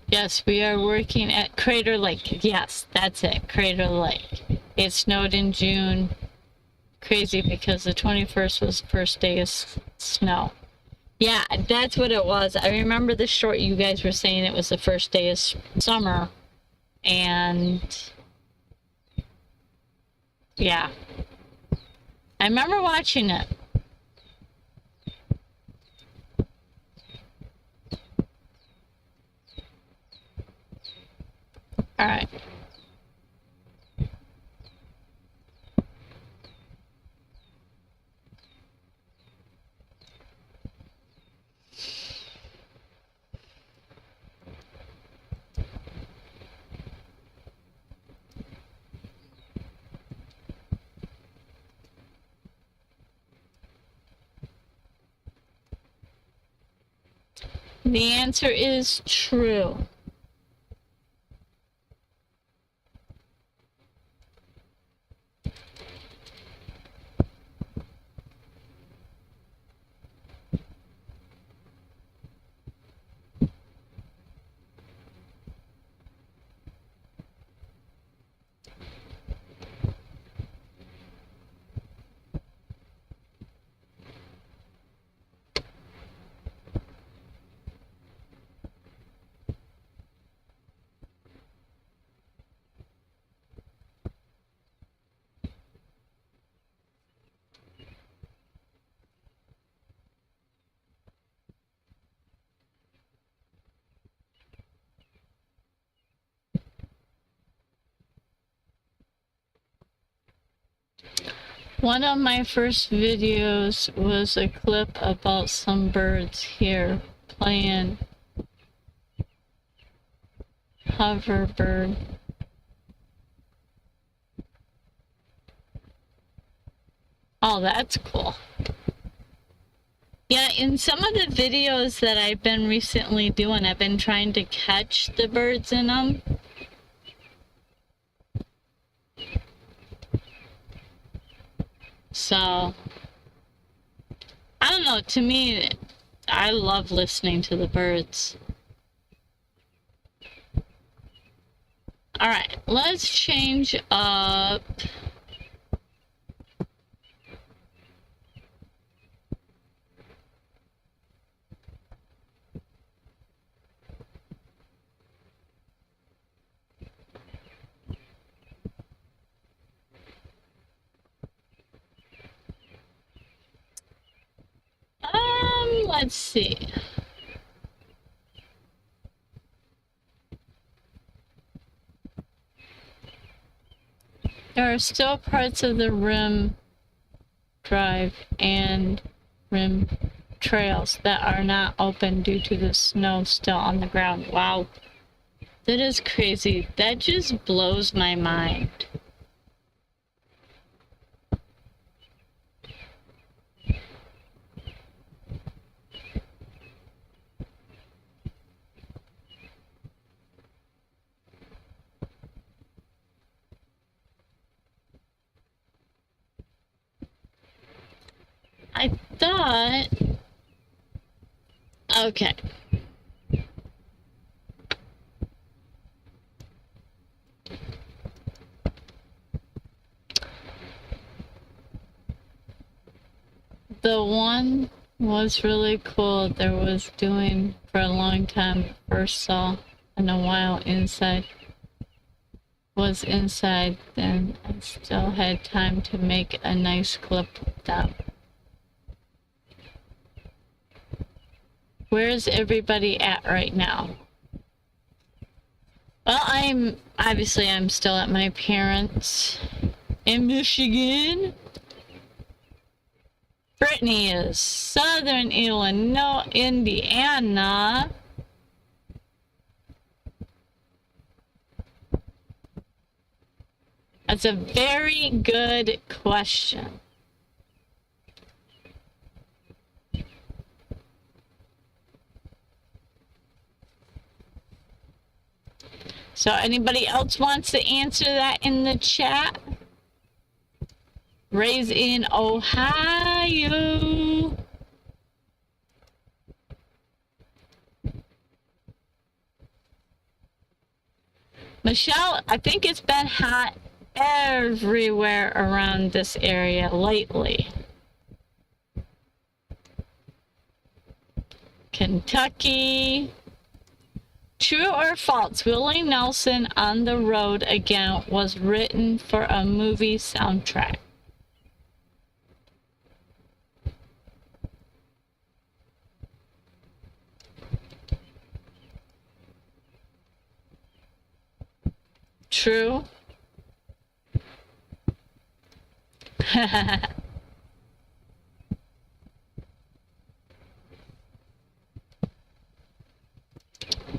Speaker 1: Yes, we are working at Crater Lake. Yes, that's it, Crater Lake. It snowed in June. Crazy because the 21st was the first day of snow. Yeah, that's what it was. I remember the short you guys were saying it was the first day of summer. And yeah, I remember watching it. All right. The answer is true. One of my first videos was a clip about some birds here playing hoverbird. Oh, that's cool. Yeah, in some of the videos that I've been recently doing, I've been trying to catch the birds in them. So, I don't know, to me, I love listening to the birds. Alright, let's change up. Let's see. There are still parts of the rim drive and rim trails that are not open due to the snow still on the ground. Wow. That is crazy. That just blows my mind. I thought... Okay. The one was really cool. There was doing for a long time. First saw in a while inside. Was inside, then I still had time to make a nice clip with that. Where's everybody at right now? Well, I'm still at my parents' in Michigan. Brittany is Southern Illinois, Indiana. That's a very good question. So anybody else wants to answer that in the chat? Raised in Ohio. Michelle, I think it's been hot everywhere around this area lately. Kentucky. True or false, Willie Nelson on the Road Again was written for a movie soundtrack? True.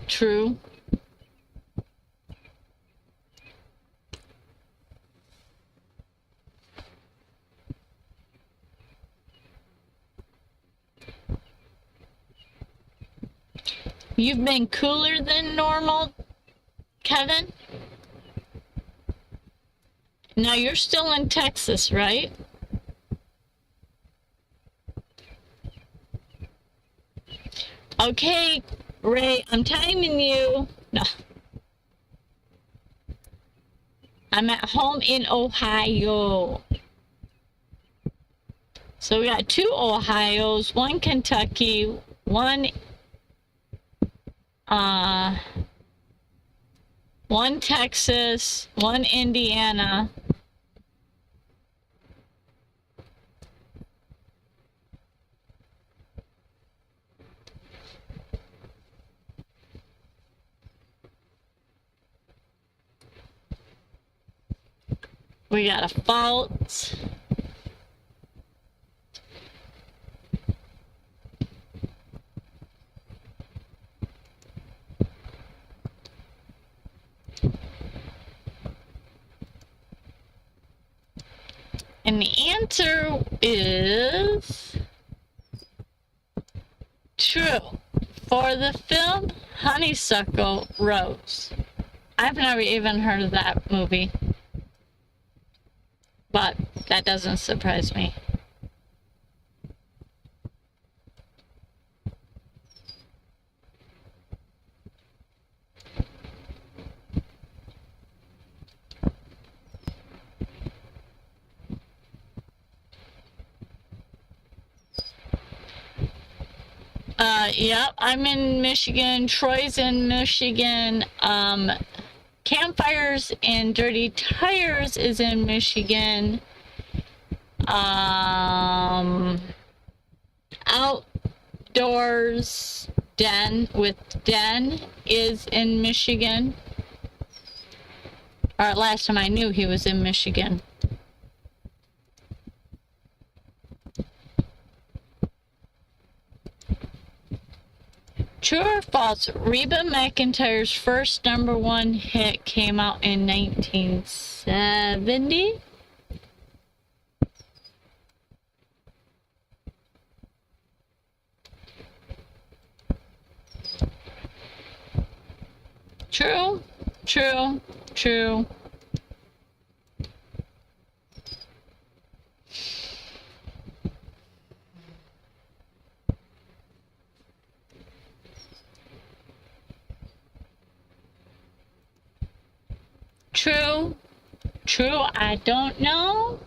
Speaker 1: True. You've been cooler than normal, Kevin? Now you're still in Texas, right? Okay, Ray, I'm timing you. No. I'm at home in Ohio. So we got 2 Ohios, 1 Kentucky, 1 Texas, 1 Indiana. We got a fault. And the answer is true. For the film Honeysuckle Rose. I've never even heard of that movie. But that doesn't surprise me. Yep, I'm in Michigan. Troy's in Michigan. Campfires and Dirty Tires is in Michigan. Outdoors Den with Den is in Michigan. Or last time I knew he was in Michigan. True or false, Reba McEntire's first #1 hit came out in 1970? True, true, true. True, true, I don't know.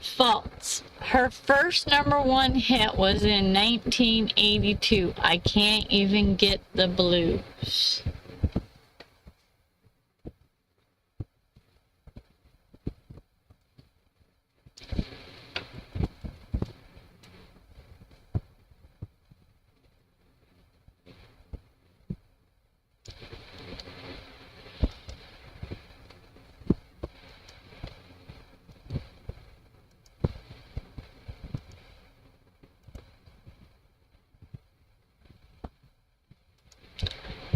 Speaker 1: False. Her first #1 hit was in 1982. I can't even get the blues.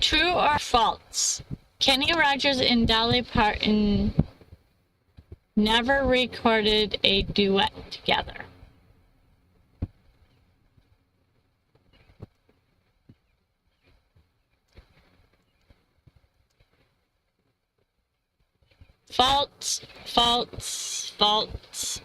Speaker 1: True or false? Kenny Rogers and Dolly Parton never recorded a duet together. False, false, false.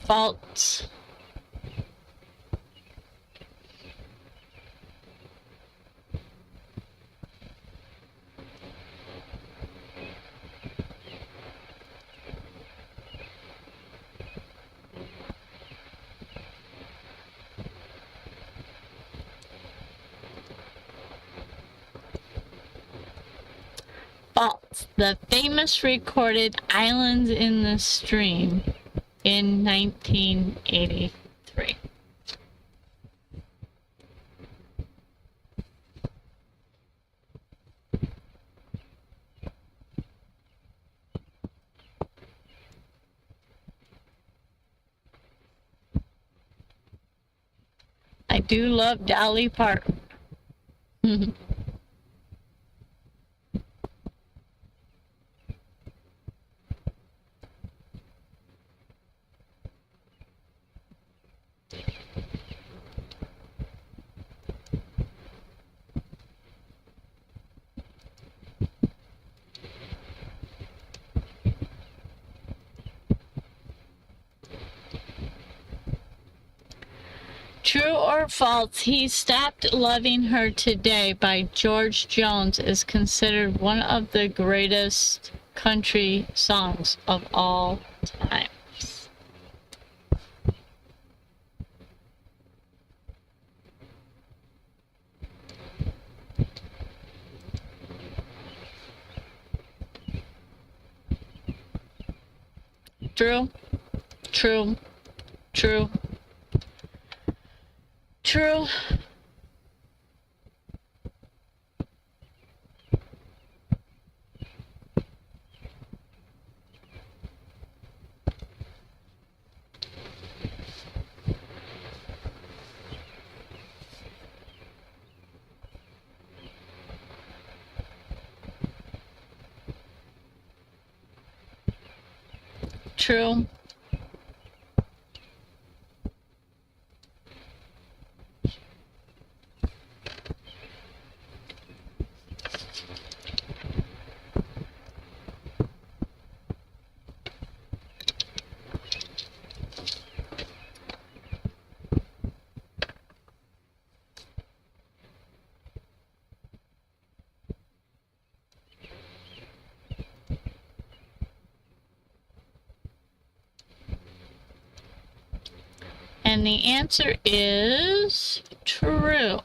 Speaker 1: False. False. The famous recorded Islands in the Stream in 1983. I do love Dolly Parton. True or false, He Stopped Loving Her Today by George Jones is considered one of the greatest country songs of all times. True, true, true, true. True. And the answer is true.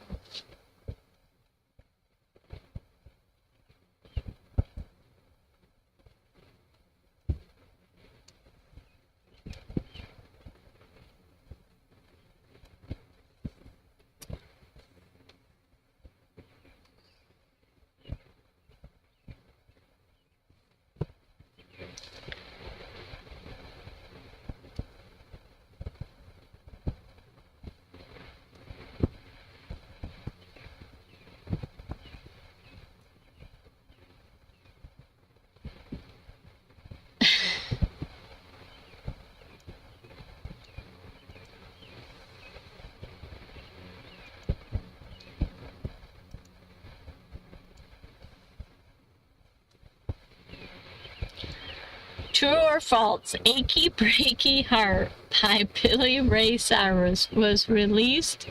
Speaker 1: True or false? Achy Breaky Heart by Billy Ray Cyrus was released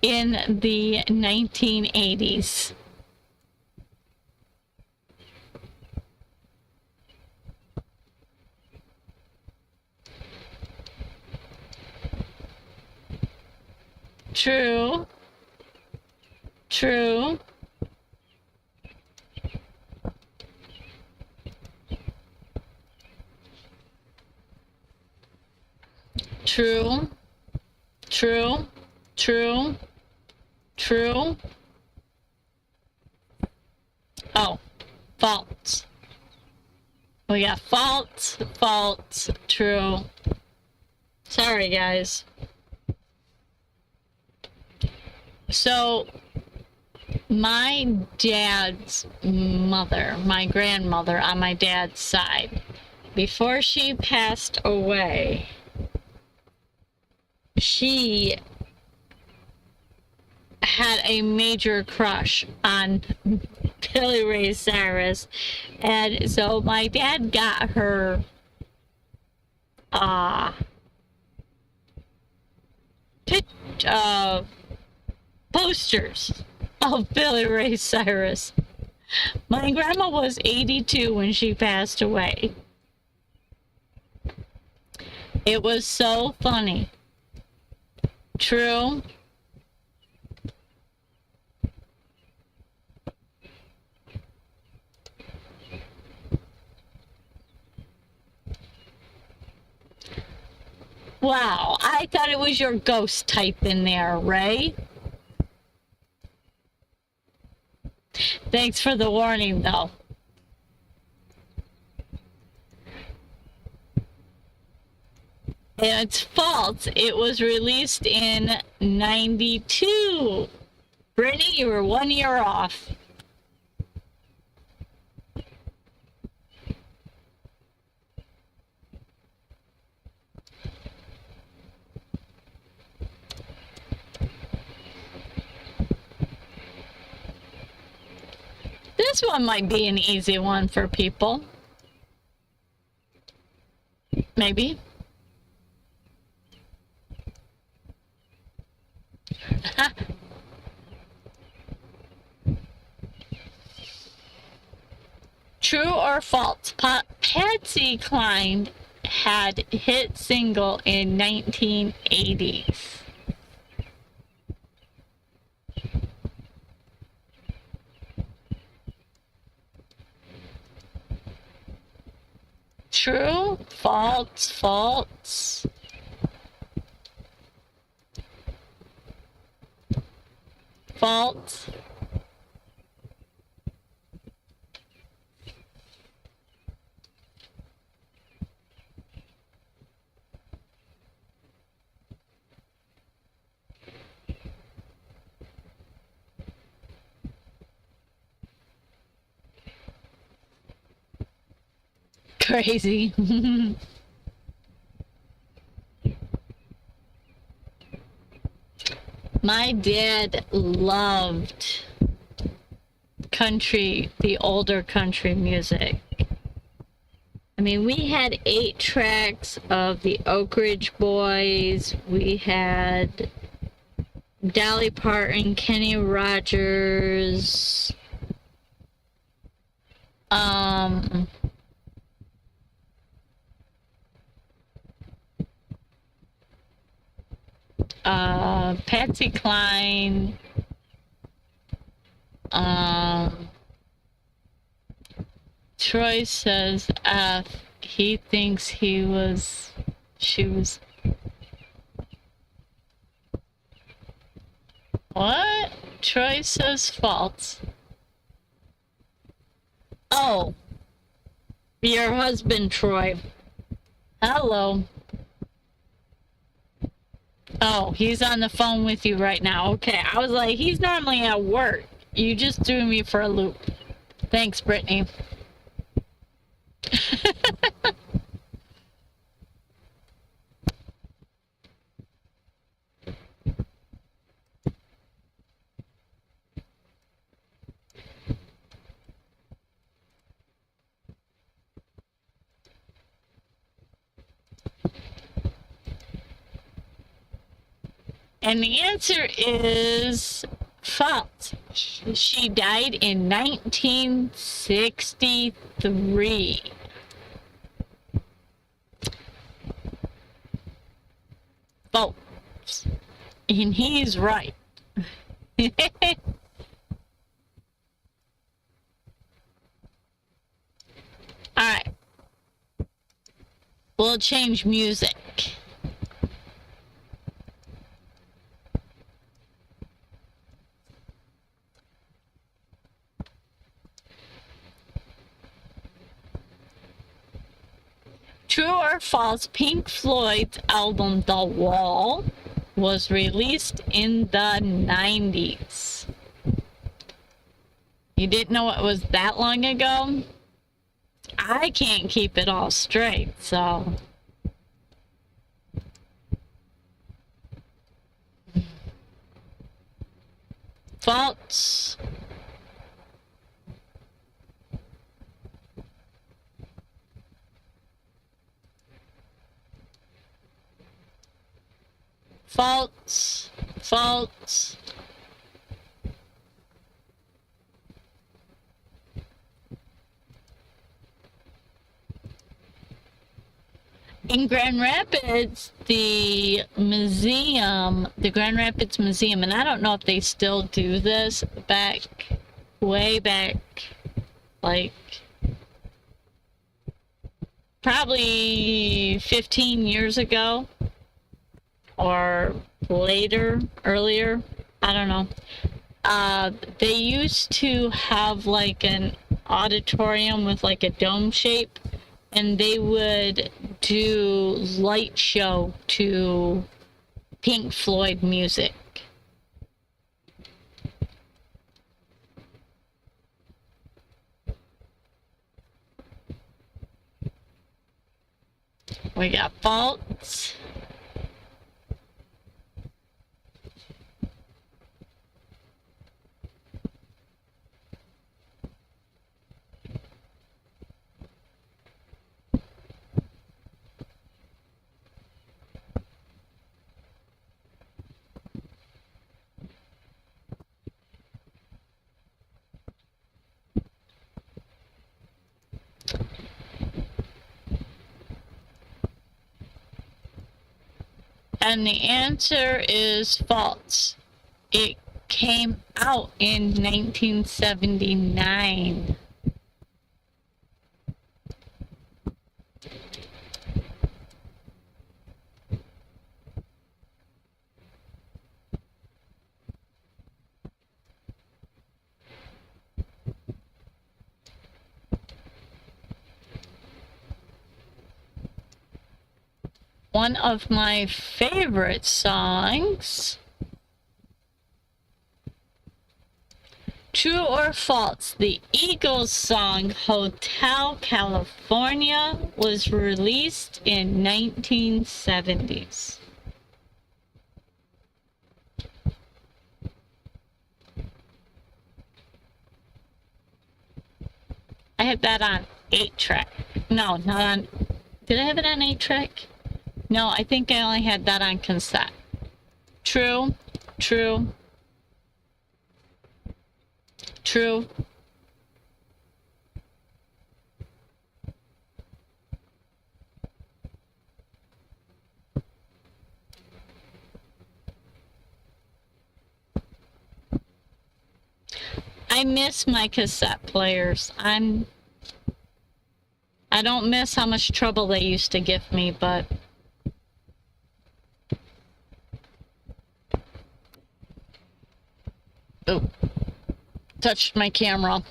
Speaker 1: in the 1980s. True. True. True. True. True. True. Oh, false. We got false, false, true. Sorry, guys. So, my dad's mother, my grandmother on my dad's side, before she passed away, she had a major crush on Billy Ray Cyrus, and so my dad got her posters of Billy Ray Cyrus. My grandma was 82 when she passed away. It was so funny. True. Wow, I thought it was your ghost type in there, Ray. Thanks for the warning, though. It's false. It was released in 92. Brittany, you were 1 year off. This one might be an easy one for people. Maybe. True or false? Patsy Cline had hit single in 1980s. True, false, false. False. Crazy. My dad loved country, the older country music. I mean, we had 8 tracks of the Oak Ridge Boys. We had Dolly Parton, Kenny Rogers, Patsy Cline, Troy says he thinks she was. What? Troy says false. Oh, your husband, Troy. Hello. Oh, he's on the phone with you right now. Okay, I was like, he's normally at work. You just threw me for a loop. Thanks, Brittany. And the answer is false. She died in 1963. False. And he's right. Alright. We'll change music. True or false, Pink Floyd's album The Wall was released in the 90s. You didn't know it was that long ago? I can't keep it all straight, so... False. False. False. In Grand Rapids, the Grand Rapids Museum, and I don't know if they still do this, way back, like, probably 15 years ago, or earlier, I don't know. They used to have like an auditorium with like a dome shape, and they would do light show to Pink Floyd music. We got false. And the answer is false. It came out in 1979. One of my favorite songs. True or false, the Eagles song Hotel California was released in 1970s. I had that on 8-track. No, not on... Did I have it on 8-track? No, I think I only had that on cassette. True. True. True. I miss my cassette players. I don't miss how much trouble they used to give me, but... Oh, touched my camera.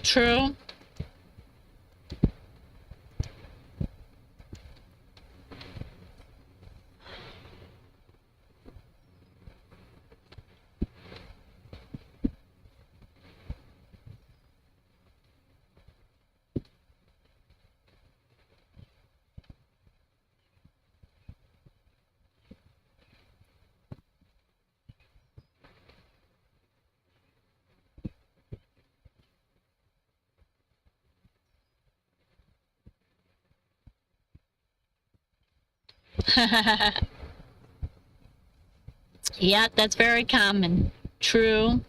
Speaker 1: True. Yeah, that's very common. True.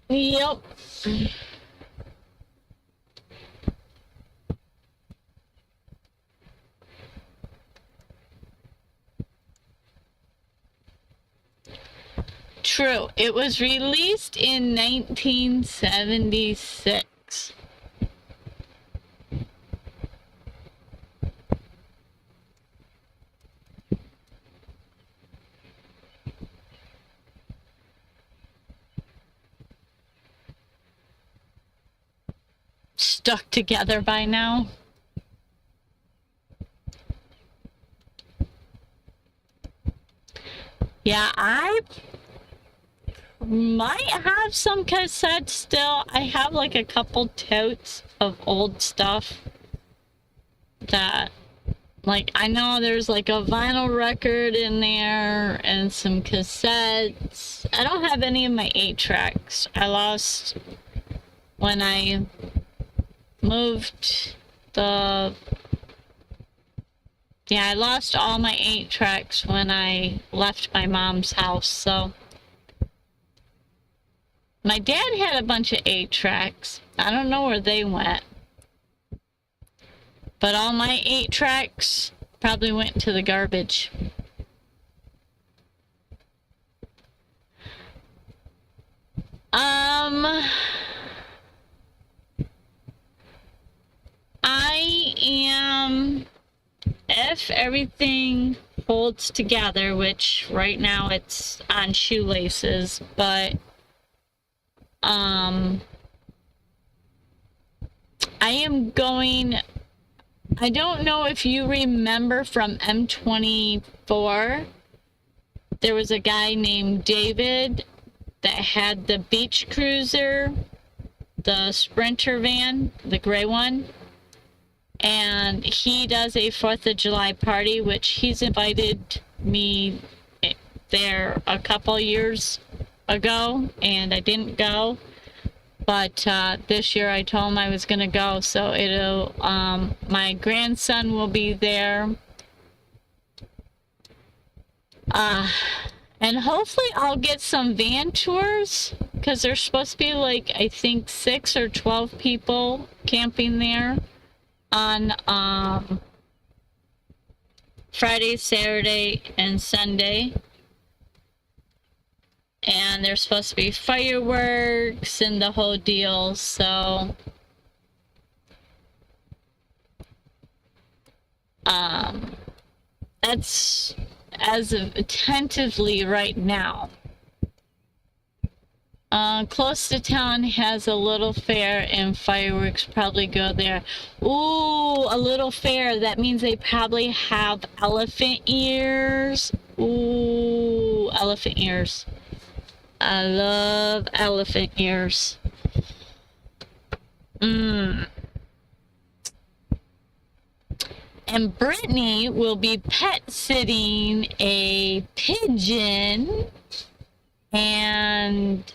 Speaker 1: Yep. True. It was released in 1976. Stuck together by now. Yeah, I might have some cassettes still. I have like a couple totes of old stuff that, like, I know there's like a vinyl record in there and some cassettes. I don't have any of my 8-tracks. I lost when I moved the... Yeah, I lost all my 8-tracks when I left my mom's house, so... My dad had a bunch of 8-tracks. I don't know where they went. But all my 8-tracks probably went to the garbage. I am, if everything holds together, which right now it's on shoelaces, but I am going, I don't know if you remember from M24, there was a guy named David that had the beach cruiser, the Sprinter van, the gray one, and he does a 4th of July party, which he's invited me there a couple years ago, and I didn't go. But this year I told him I was gonna go, so it'll, my grandson will be there. And hopefully I'll get some van tours, because there's supposed to be like, I think 6 or 12 people camping there on Friday, Saturday, and Sunday. And there's supposed to be fireworks and the whole deal, so that's as of tentatively right now. Close to town has a little fair and fireworks probably go there. Ooh, a little fair. That means they probably have elephant ears. Ooh, elephant ears. I love elephant ears. And Brittany will be pet sitting a pigeon and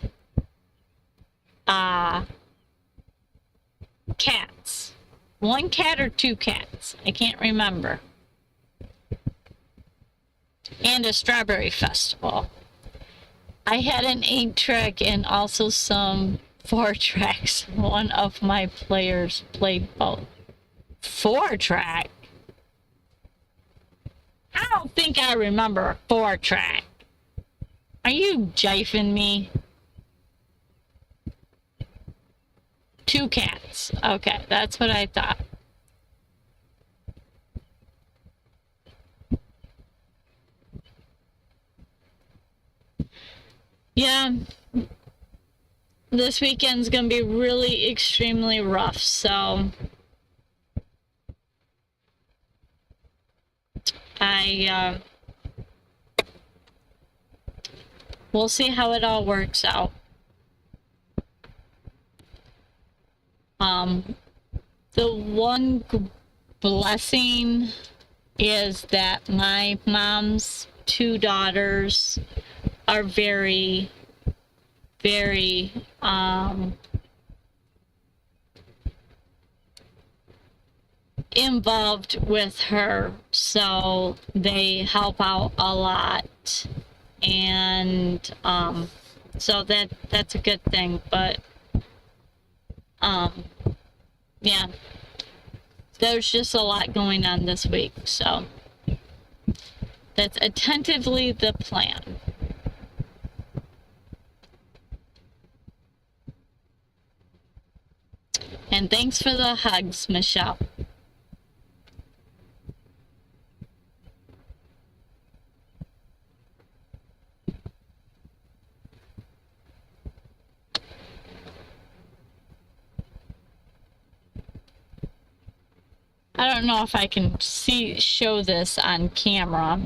Speaker 1: cats. 1 cat or 2 cats. I can't remember. And a strawberry festival. I had an 8-track and also some 4-tracks. One of my players played both. 4-track? I don't think I remember a 4-track. Are you jifing me? 2 cats. Okay, that's what I thought. Yeah. This weekend's gonna be really extremely rough, so we'll see how it all works out. The one blessing is that my mom's 2 daughters are very, very, involved with her, so they help out a lot, and so that's a good thing. But yeah, there's just a lot going on this week, so that's attentively the plan. And thanks for the hugs, Michelle. I don't know if I can show this on camera.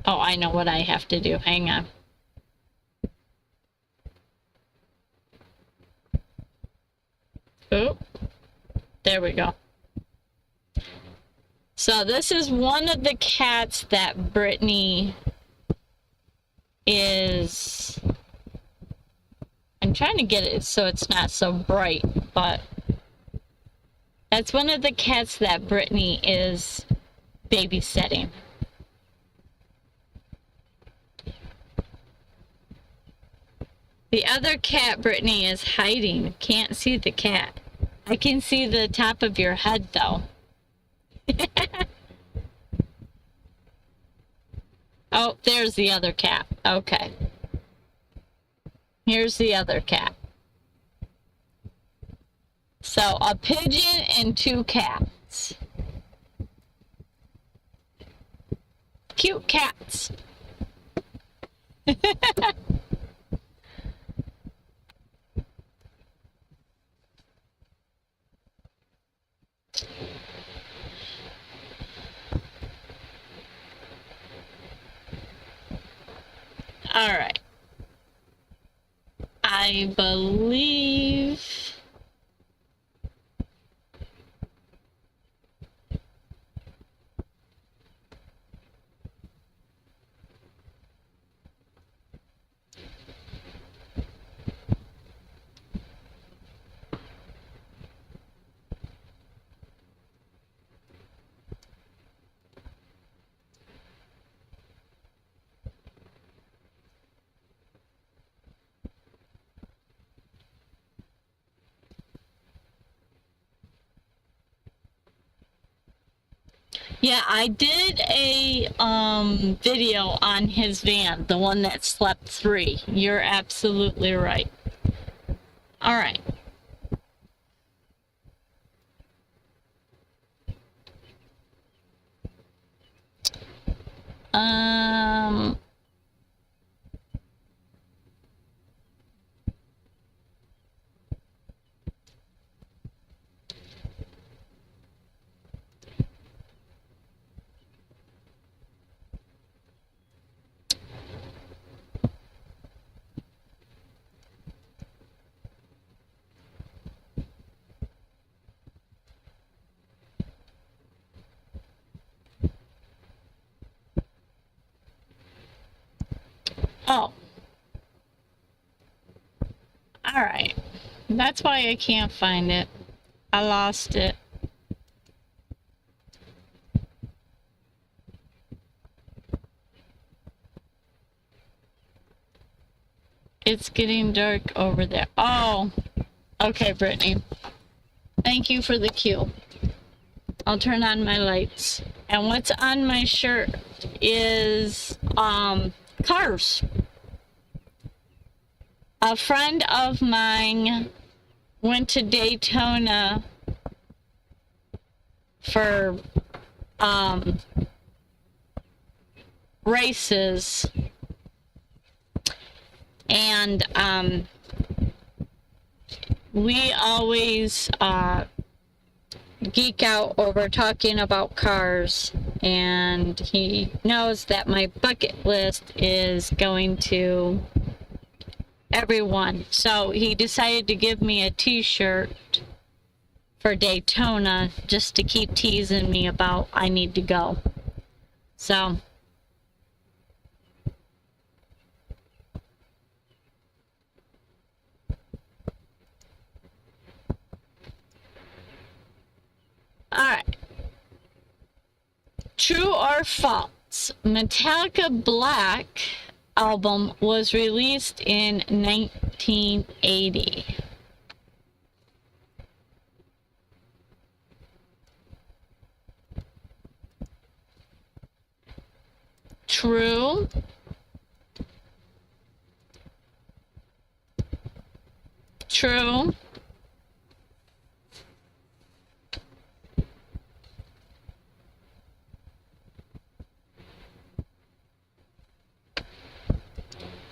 Speaker 1: Oh, I know what I have to do. Hang on. Oh, there we go. So this is one of the cats that Brittany is... I'm trying to get it so it's not so bright, but that's one of the cats that Brittany is babysitting. The other cat Brittany is hiding. Can't see the cat. I can see the top of your head though. Oh, there's the other cat. Okay. Here's the other cat. So a pigeon and 2 cats. Cute cats. All right. I believe yeah, I did a video on his van, the one that slept 3. You're absolutely right. All right. Oh. All right. That's why I can't find it. I lost it. It's getting dark over there. Oh. Okay, Brittany. Thank you for the cue. I'll turn on my lights. And what's on my shirt is cars. A friend of mine went to Daytona for races, and we always geek out over talking about cars, and he knows that my bucket list is going to everyone. So he decided to give me a t-shirt for Daytona just to keep teasing me about I need to go. So True or false? Metallica Black album was released in 1980. True. True.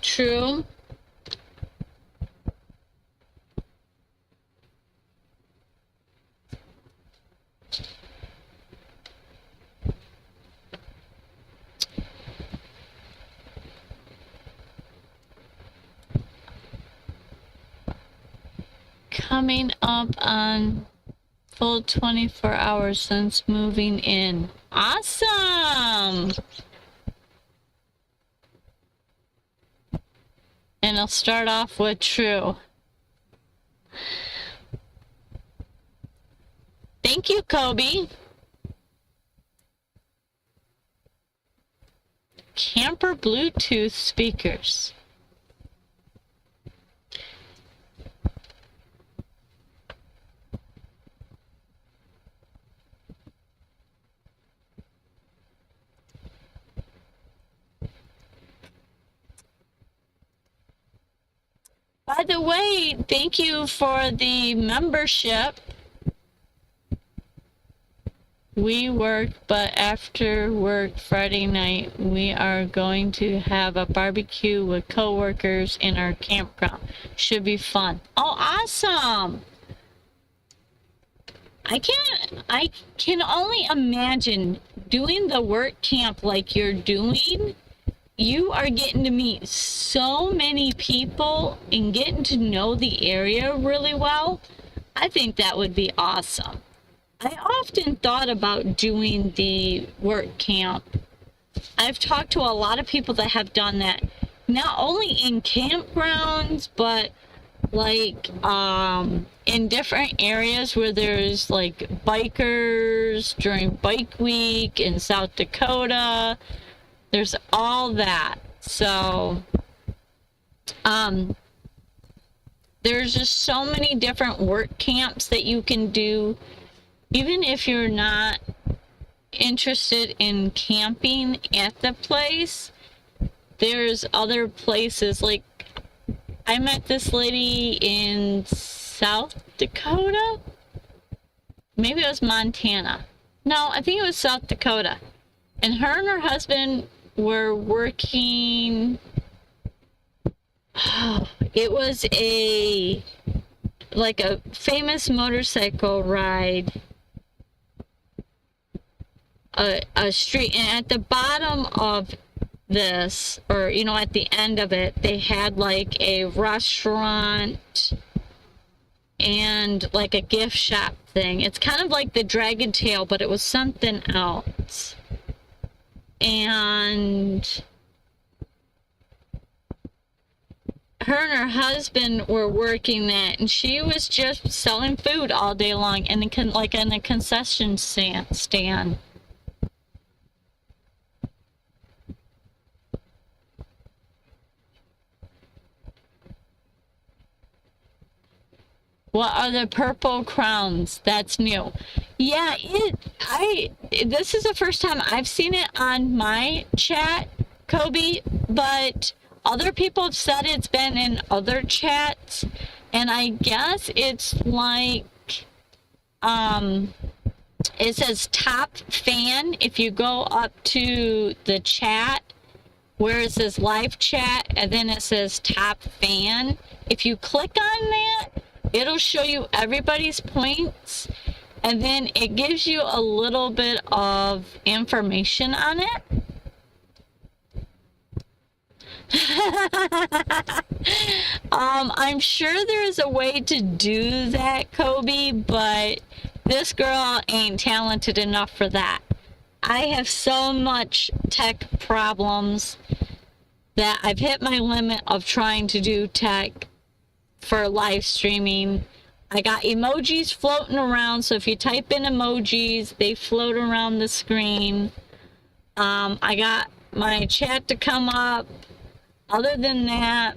Speaker 1: True. Coming up on full 24 hours since moving in. Awesome! And I'll start off with true. Thank you, Kobe. Camper Bluetooth speakers. By the way, thank you for the membership. We work, but after work Friday night, we are going to have a barbecue with coworkers in our campground. Should be fun. Oh, awesome! I can only imagine doing the work camp like you're doing. You are getting to meet so many people and getting to know the area really well. I think that would be awesome. I often thought about doing the work camp. I've talked to a lot of people that have done that, not only in campgrounds, but like in different areas where there's like bikers during bike week in South Dakota. There's all that. So there's just so many different work camps that you can do. Even if you're not interested in camping at the place, there's other places. Like, I met this lady in South Dakota. Maybe it was Montana. No, I think it was South Dakota. And her husband were working. It was like a famous motorcycle ride. A street, and at the bottom of this, or at the end of it, they had like a restaurant and like a gift shop thing. It's kind of like the Dragon Tail, but it was something else. And her and her husband were working that, and she was just selling food all day long, and like in a concession stand. What are the purple crowns? That's new. Yeah, this is the first time I've seen it on my chat, Kobe, but other people have said it's been in other chats, and I guess it's like, it says top fan. If you go up to the chat where it says live chat, and then it says top fan, if you click on that, it'll show you everybody's points, and then it gives you a little bit of information on it. I'm sure there's a way to do that, Kobe, but this girl ain't talented enough for that. I have so much tech problems that I've hit my limit of trying to do tech for live streaming. I got emojis floating around, so if you type in emojis, they float around the screen. I got my chat to come up. Other than that,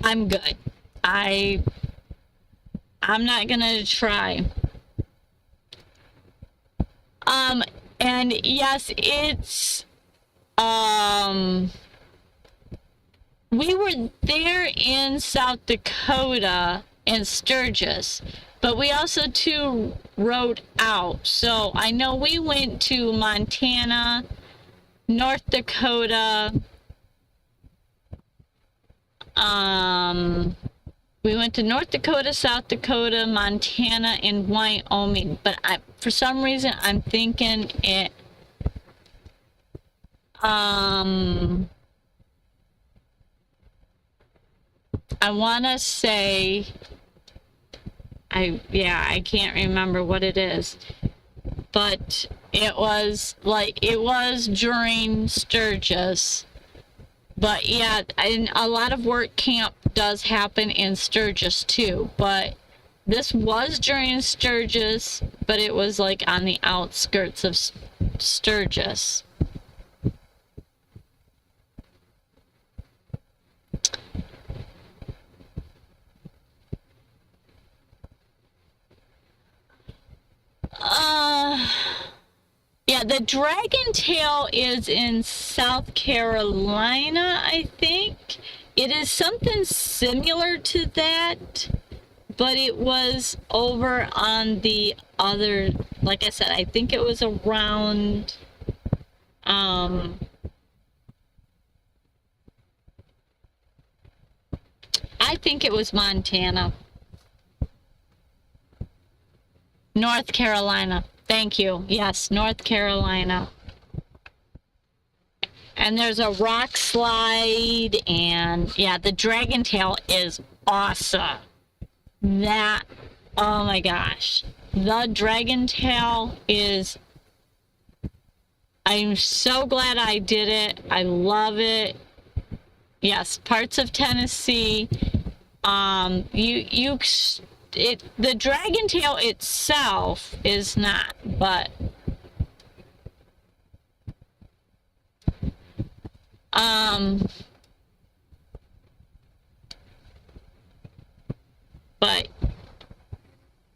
Speaker 1: I'm good. I'm not gonna try. And yes, it's, we were there in South Dakota in Sturgis, but we also too rode out. So I know we went to Montana, North Dakota, we went to North Dakota, South Dakota, Montana, and Wyoming. But for some reason, I'm thinking it, I want to say, I can't remember what it is. But it was during Sturgis. But yeah, and a lot of work camp does happen in Sturgis too. But this was during Sturgis, but it was like on the outskirts of Sturgis. Yeah, the Dragon Tail is in South Carolina, I think. It is something similar to that, but it was over on the other, like I said, I think it was around, I think it was Montana. North Carolina. Thank you. Yes, North Carolina. And there's a rock slide, and yeah, the Dragon Tail is awesome. That, oh my gosh. The Dragon Tail is, I'm so glad I did it. I love it. Yes, parts of Tennessee. The Dragon Tail itself is not, but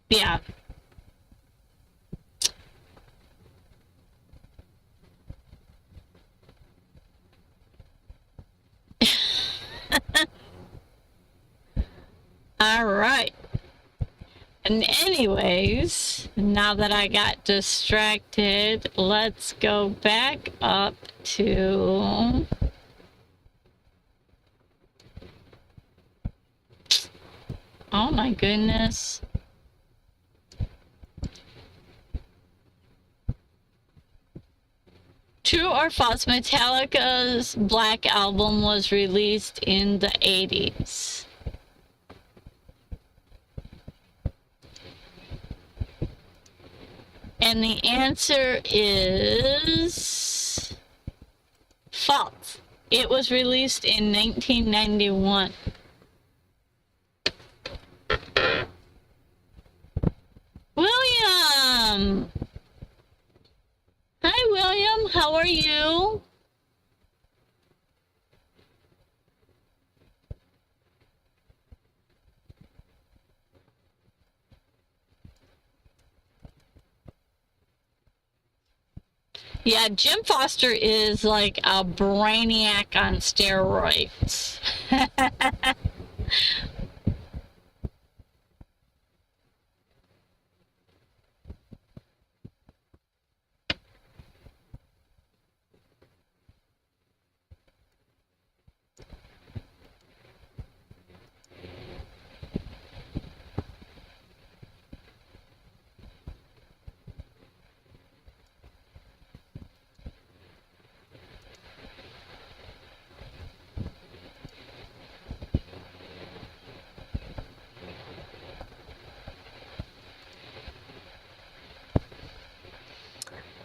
Speaker 1: yeah. All right. And anyways, now that I got distracted, let's go back up to, oh my goodness. True or false, Metallica's Black Album was released in the 80s. And the answer is false. It was released in 1991. William! Hi, William. How are you? Yeah, Jim Foster is like a brainiac on steroids.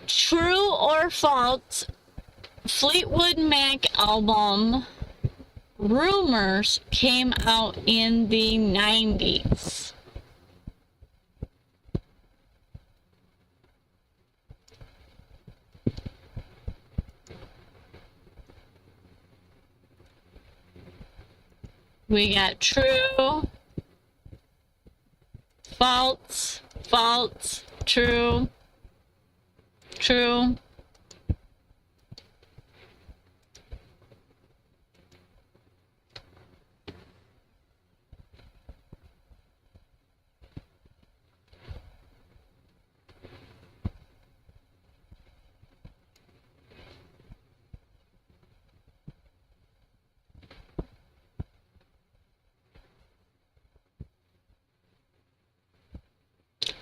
Speaker 1: True or false, Fleetwood Mac album Rumors came out in the 90s. We got true, false, false, true, true.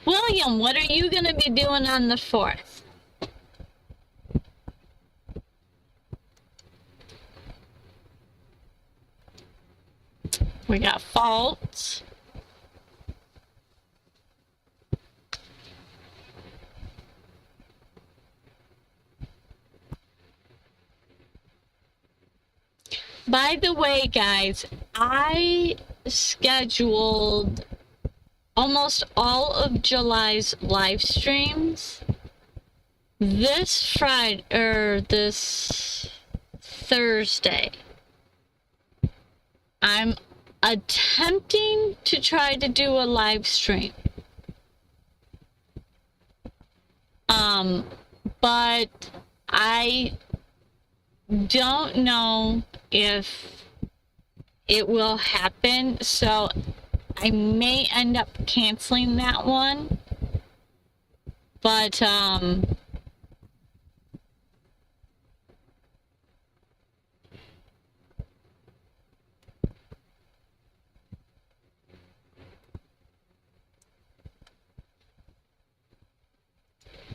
Speaker 1: William, what are you going to be doing on the 4th? We got false. By the way, guys, I scheduled almost all of July's live streams this Friday or this Thursday. I'm attempting to try to do a live stream. But I don't know if it will happen, so I may end up canceling that one. But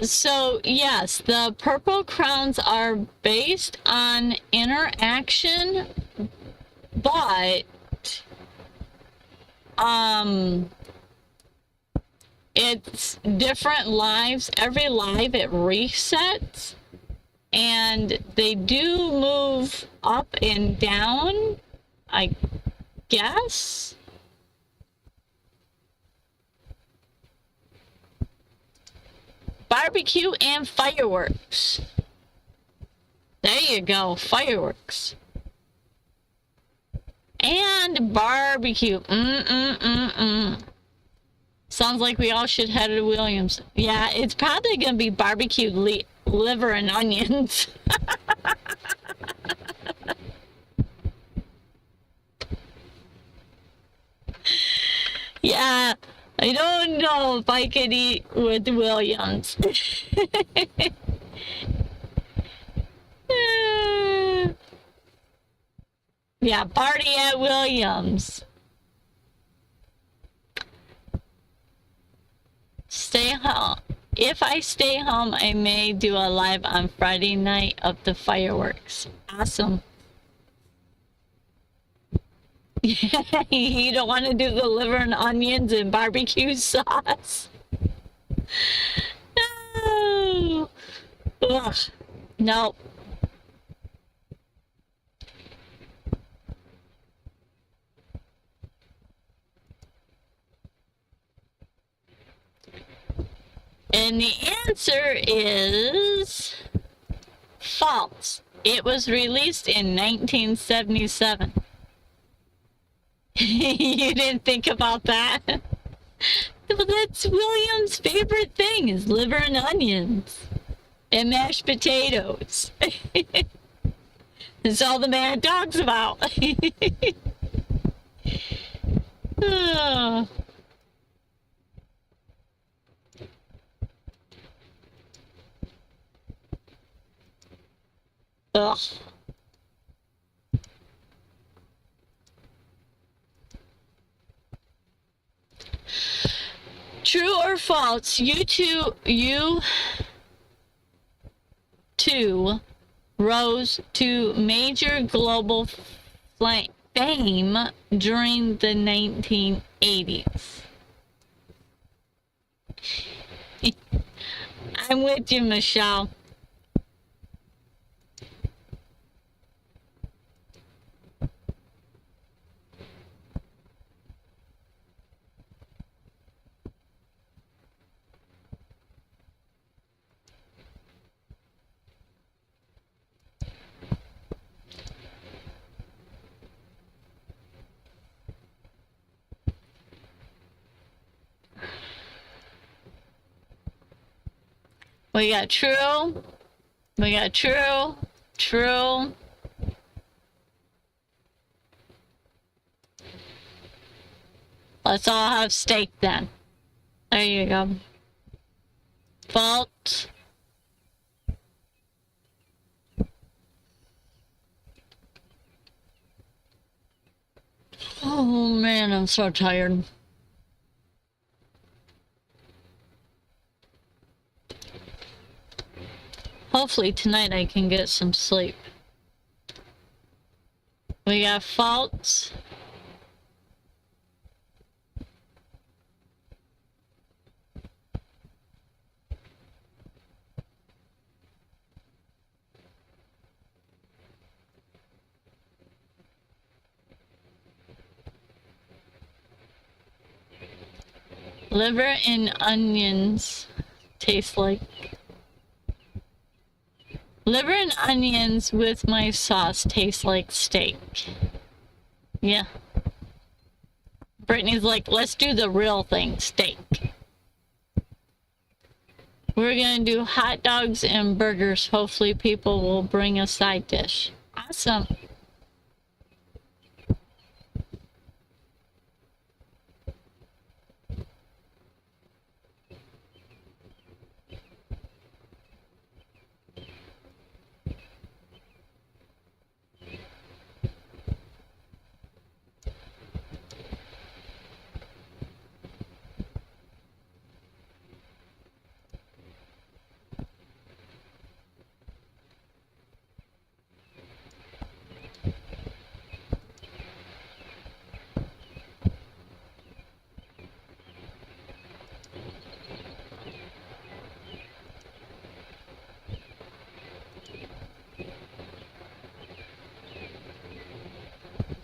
Speaker 1: so yes, the purple crowns are based on interaction, but it's different lives. Every live it resets, and they do move up and down, I guess. Barbecue and fireworks. There you go, fireworks. And barbecue. Sounds like we all should head to Williams. Yeah, it's probably going to be barbecued liver and onions. Yeah, I don't know if I could eat with Williams. Yeah, party at Williams. Stay home. If I stay home, I may do a live on Friday night of the fireworks. Awesome. You don't want to do the liver and onions and barbecue sauce? No. Ugh. Nope. And the answer is false. It was released in 1977. You didn't think about that? Well, that's William's favorite thing is liver and onions and mashed potatoes. That's all the man talks about. Oh. Ugh. True or false? You two rose to major global fame during the 1980s. I'm with you, Michelle. We got True. We got True. True. Let's all have steak then. There you go. Fault. Oh man, I'm so tired. Hopefully tonight I can get some sleep. We got Fault. Liver and onions taste like. Liver and onions with my sauce taste like steak. Yeah. Brittany's like, let's do the real thing, steak. We're gonna do hot dogs and burgers. Hopefully people will bring a side dish. Awesome.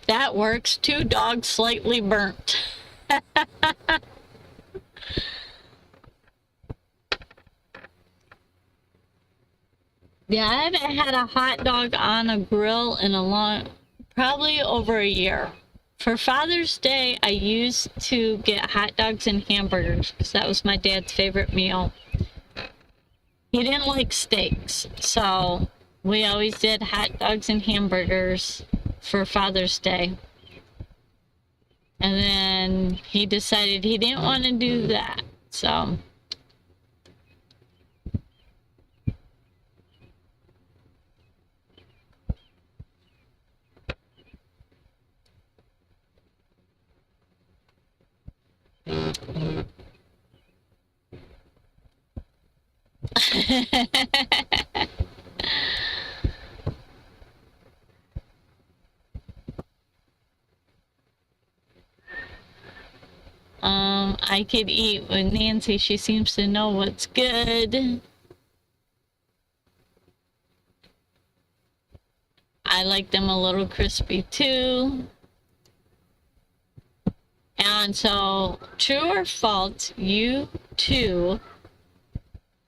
Speaker 1: That works. 2 dogs slightly burnt. Yeah, I haven't had a hot dog on a grill in probably over a year. For Father's Day, I used to get hot dogs and hamburgers because that was my dad's favorite meal. He didn't like steaks, so we always did hot dogs and hamburgers for Father's Day. And then he decided he didn't want to do that, so. I could eat with Nancy. She seems to know what's good. I like them a little crispy too. And so, true or false, you too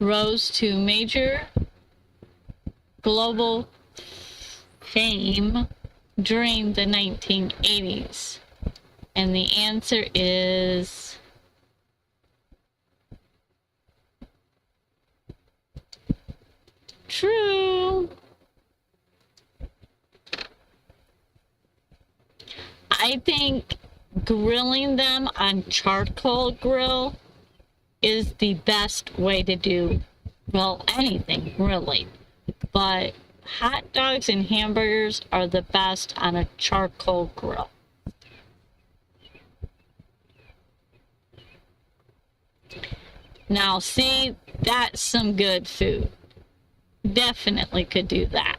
Speaker 1: rose to major global fame during the 1980s? And the answer is true. I think grilling them on charcoal grill is the best way to do, well, anything really. But hot dogs and hamburgers are the best on a charcoal grill. Now, see, that's some good food. Definitely could do that.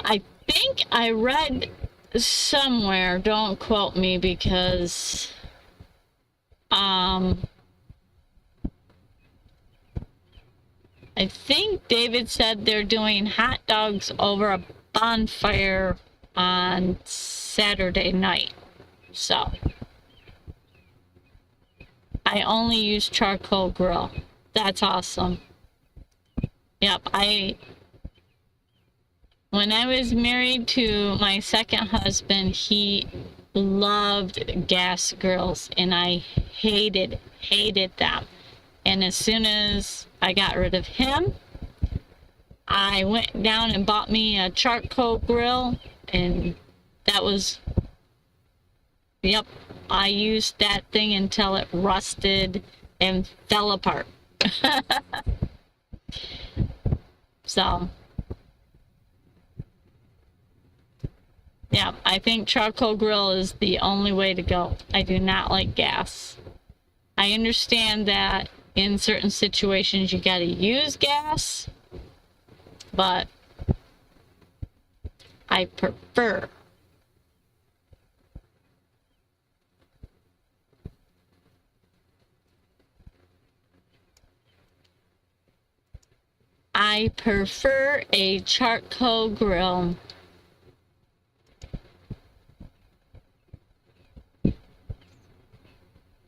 Speaker 1: I think I read somewhere, don't quote me because I think David said they're doing hot dogs over a bonfire on Saturday night. So I only use charcoal grill. That's awesome. Yep, when I was married to my second husband, he loved gas grills, and I hated them. And as soon as I got rid of him, I went down and bought me a charcoal grill, and that was, yep, I used that thing until it rusted and fell apart. So, yeah, I think charcoal grill is the only way to go. I do not like gas. I understand that in certain situations you gotta use gas, but I prefer a charcoal grill.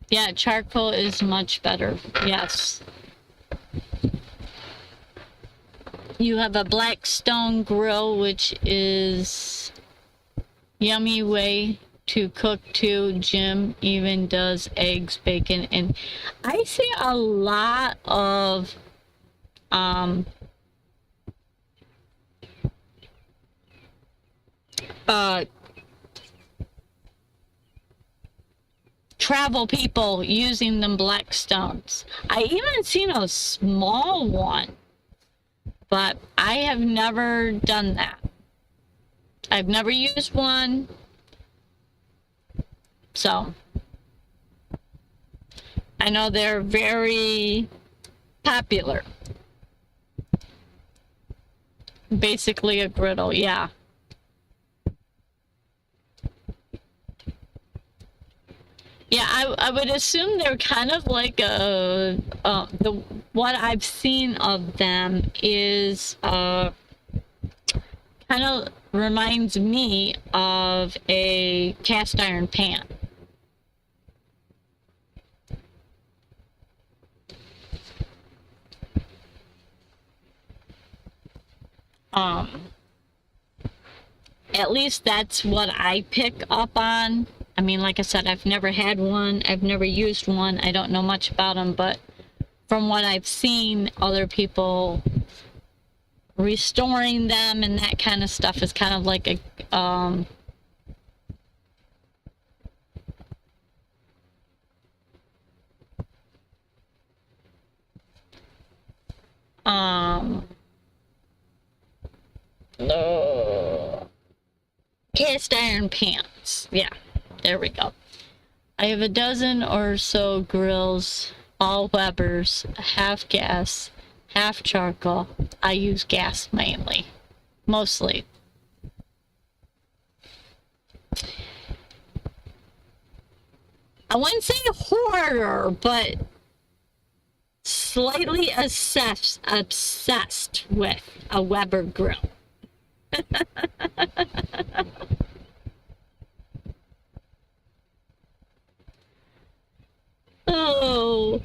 Speaker 1: Yeah, charcoal is much better. Yes. You have a black stone grill, which is yummy way to cook too. Jim even does eggs, bacon, and I see a lot of travel people using them black stones. I even seen a small one, but I have never done that. I've never used one, so I know they're very popular. Basically a griddle, yeah. Yeah, I would assume they're kind of like what I've seen of them is kind of reminds me of a cast iron pan. At least that's what I pick up on. I mean, like I said, I've never had one. I've never used one. I don't know much about them, but from what I've seen, other people restoring them and that kind of stuff is kind of like a cast iron pans. Yeah, there we go. I have a dozen or so grills, all Weber's, half gas, half charcoal. I use gas mainly, mostly. I wouldn't say hoarder, but slightly obsessed with a Weber grill. Oh.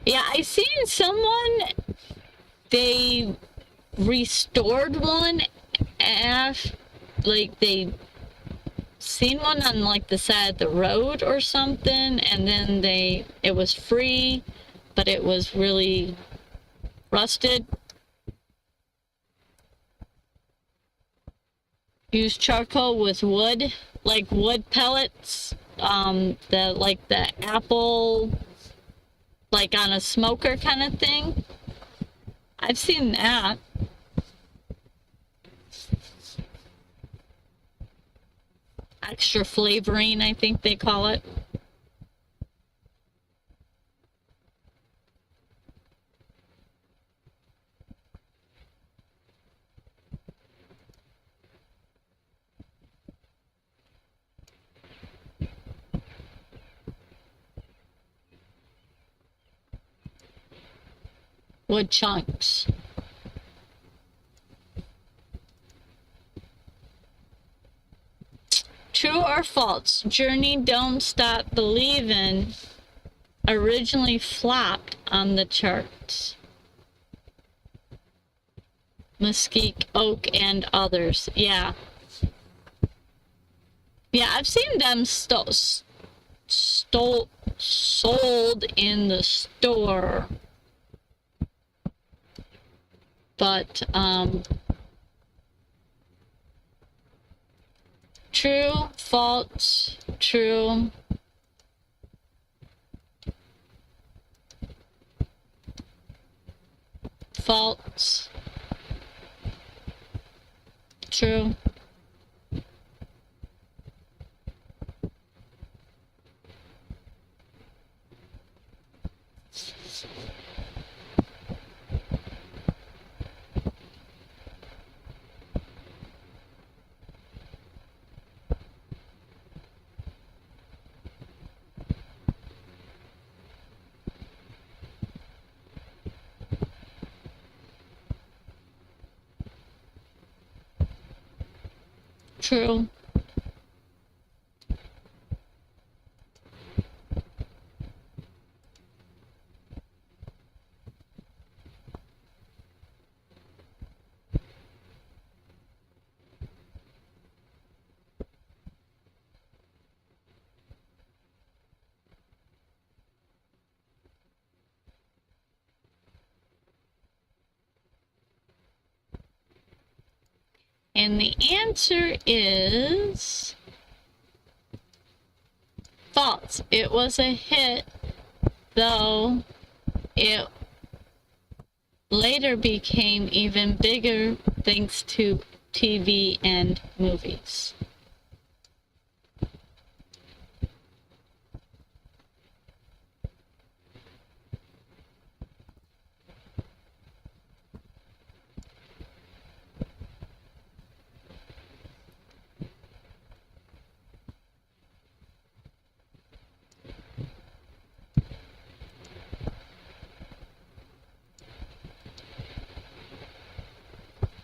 Speaker 1: Yeah, I seen someone, they restored one like they seen one on like the side of the road or something, and then it was free, but it was really rusted. Use charcoal with wood, like wood pellets, the apple, like on a smoker kind of thing. I've seen that. Extra flavoring, I think they call it. Wood chunks. or false? Journey Don't Stop Believin' originally flopped on the charts. Mesquite, Oak, and others. Yeah. Yeah, I've seen them sold in the store. But, true, false, true. False. True. True. And the answer is false. It was a hit, though it later became even bigger thanks to TV and movies.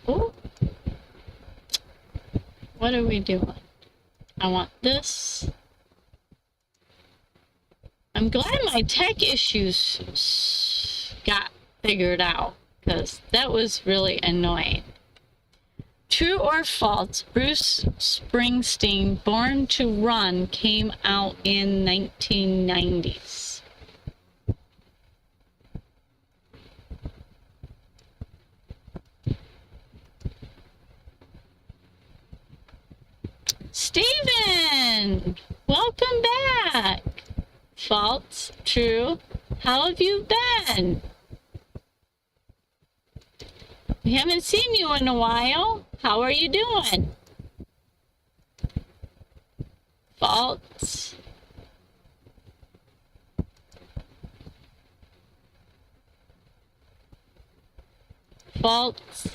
Speaker 1: Ooh. What are we doing? I want this. I'm glad my tech issues got figured out, because that was really annoying. True or false, Bruce Springsteen, Born to Run, came out in 1990s. Steven! Welcome back! False, true. How have you been? We haven't seen you in a while. How are you doing? False. False.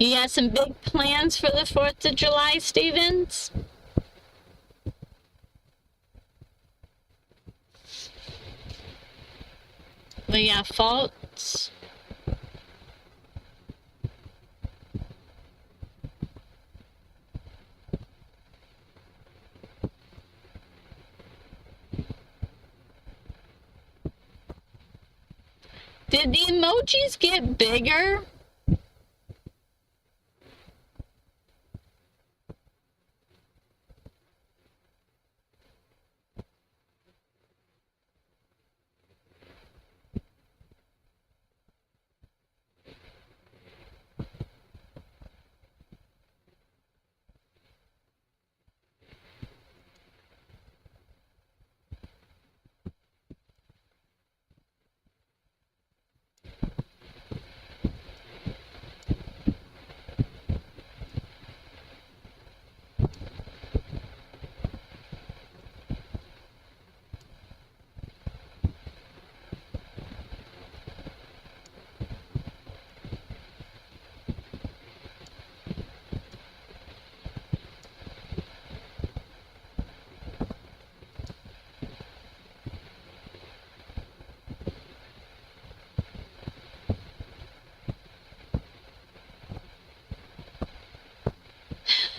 Speaker 1: You got some big plans for the 4th of July, Stevens? We got false. Did the emojis get bigger?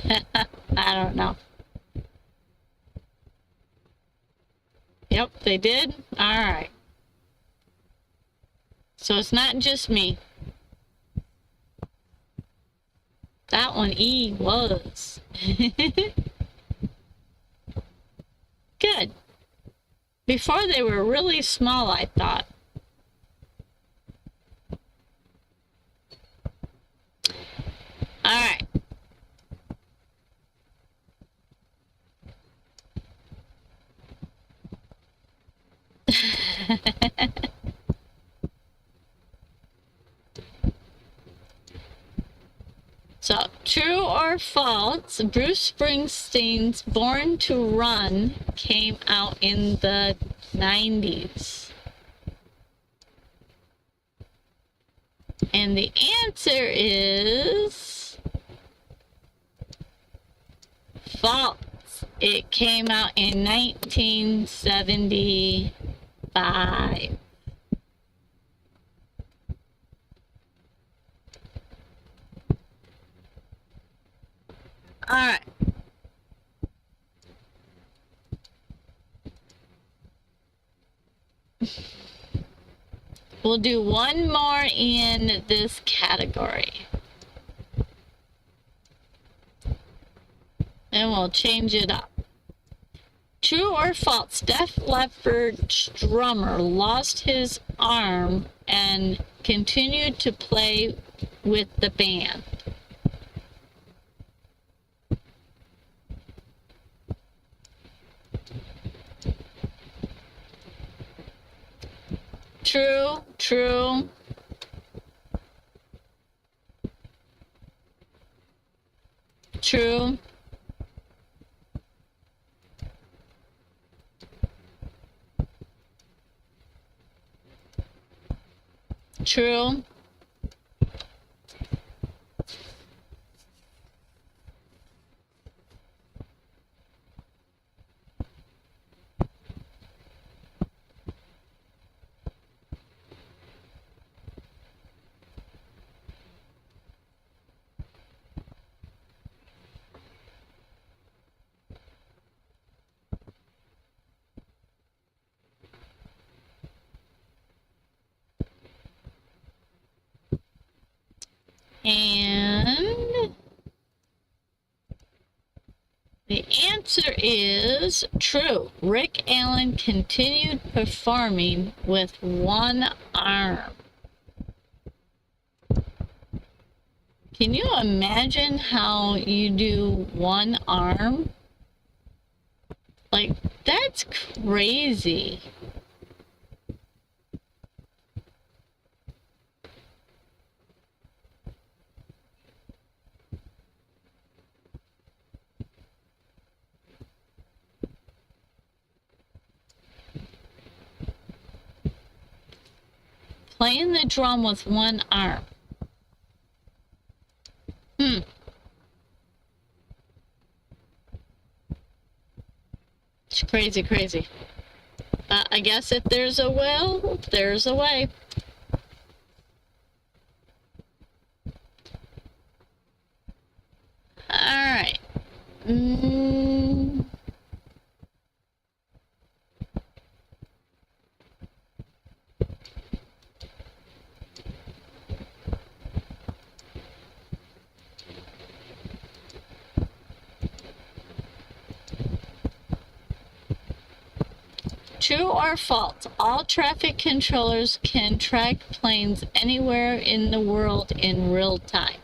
Speaker 1: I don't know. Yep, they did? Alright. So it's not just me. That one E was. Good. Before they were really small, I thought. Alright. So, true or false, Bruce Springsteen's Born to Run came out in the 90s. And the answer is false. It came out in 1975. All right. We'll do one more in this category. And we'll change it up. True or false, Def Leppard's drummer lost his arm and continued to play with the band? True, true. True. True. And the answer is true. Rick Allen continued performing with one arm. Can you imagine how you do one arm? Like, that's crazy. Playing the drum with one arm. It's crazy, crazy. But I guess if there's a will, there's a way. Alright. True or false, all traffic controllers can track planes anywhere in the world in real time?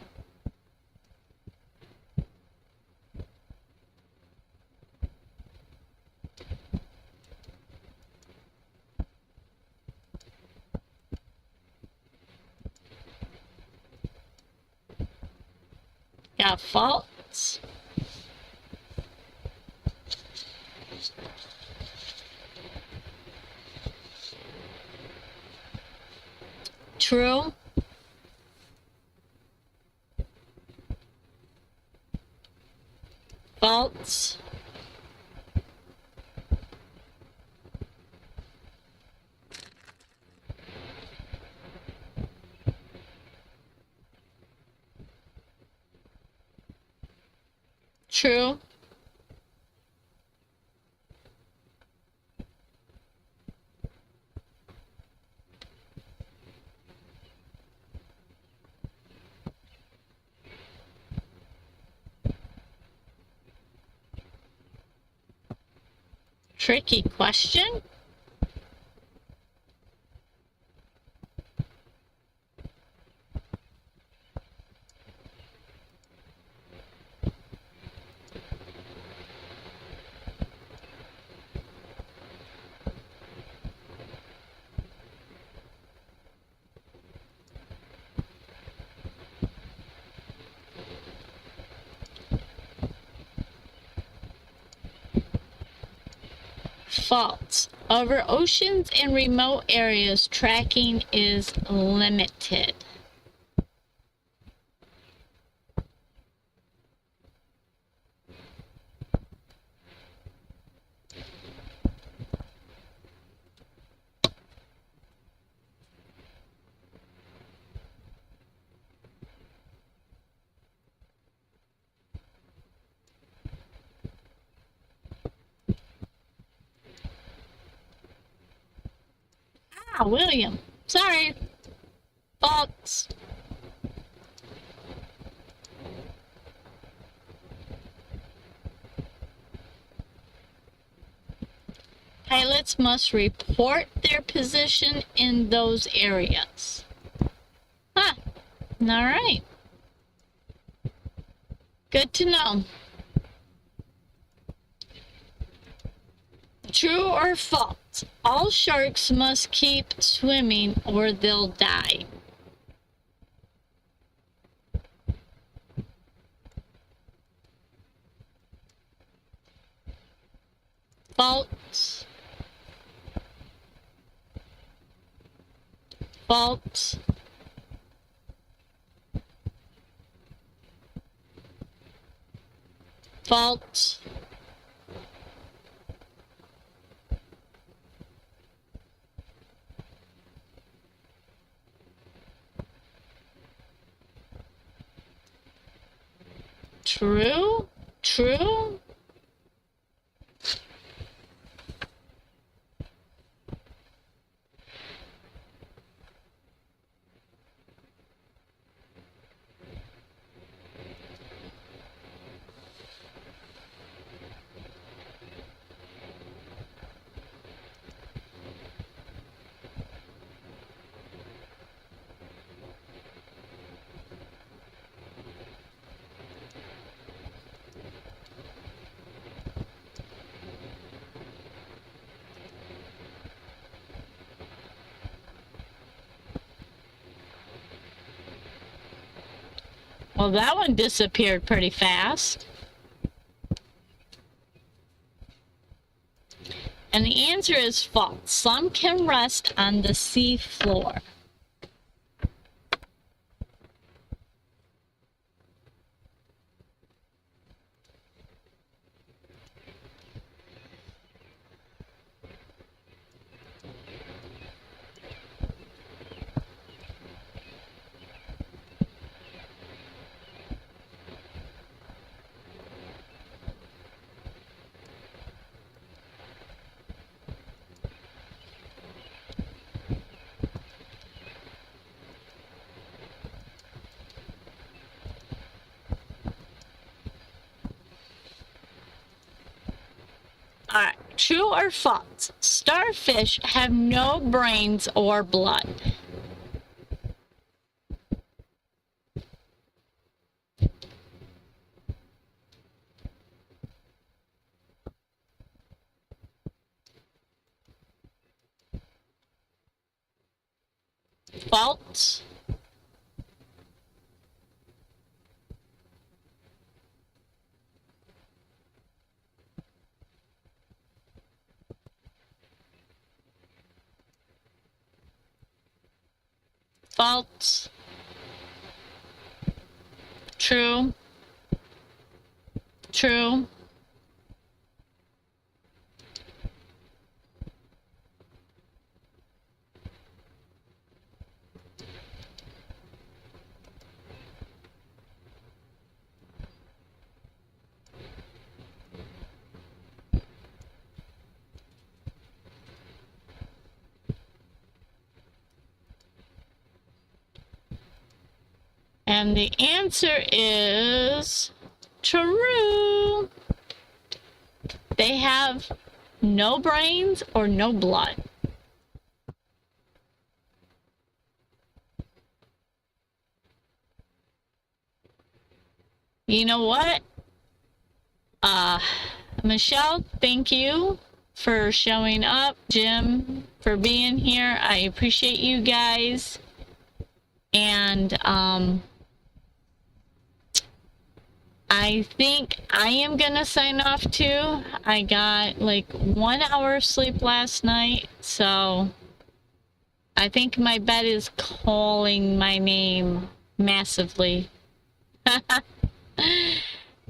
Speaker 1: Yeah, false. True. False. True. Tricky question. False. Over oceans and remote areas, tracking is limited. Ah, William. Sorry. False. Pilots must report their position in those areas. Huh. All right. Good to know. True or false? All sharks must keep swimming or they'll die. False. False. False. True? True? Well, that one disappeared pretty fast. And the answer is false. Some can rest on the sea floor. Alright, true or false? Starfish have no brains or blood. False. False. True. True. And the answer is true. They have no brains or no blood. You know what? Michelle, thank you for showing up. Jim, for being here. I appreciate you guys. And I think I am gonna sign off too. I got like 1 hour of sleep last night, so I think my bed is calling my name massively.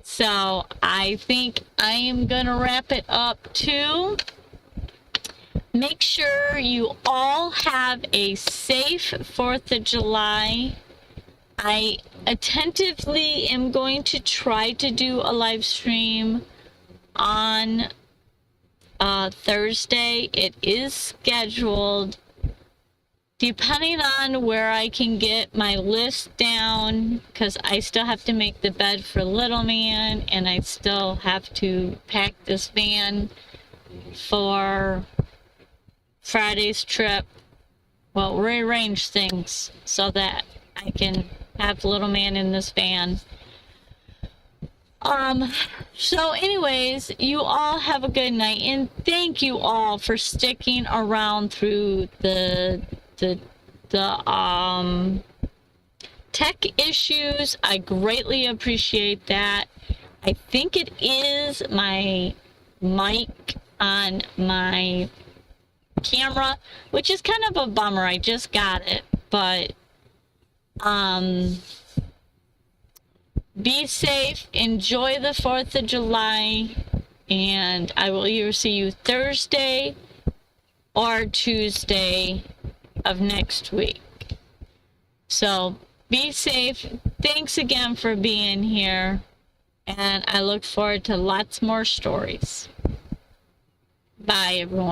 Speaker 1: So I think I am gonna wrap it up too. Make sure you all have a safe 4th of July. I attentively am going to try to do a live stream on Thursday. It is scheduled. Depending on where I can get my list down, because I still have to make the bed for little man, and I still have to pack this van for Friday's trip. Well, rearrange things so that I can have little man in this van. So anyways, you all have a good night, and thank you all for sticking around through the tech issues. I greatly appreciate that. I think it is my mic on my camera, which is kind of a bummer. I just got it, but be safe, enjoy the 4th of July, and I will either see you Thursday or Tuesday of next week. So be safe. Thanks again for being here, and I look forward to lots more stories. Bye, everyone.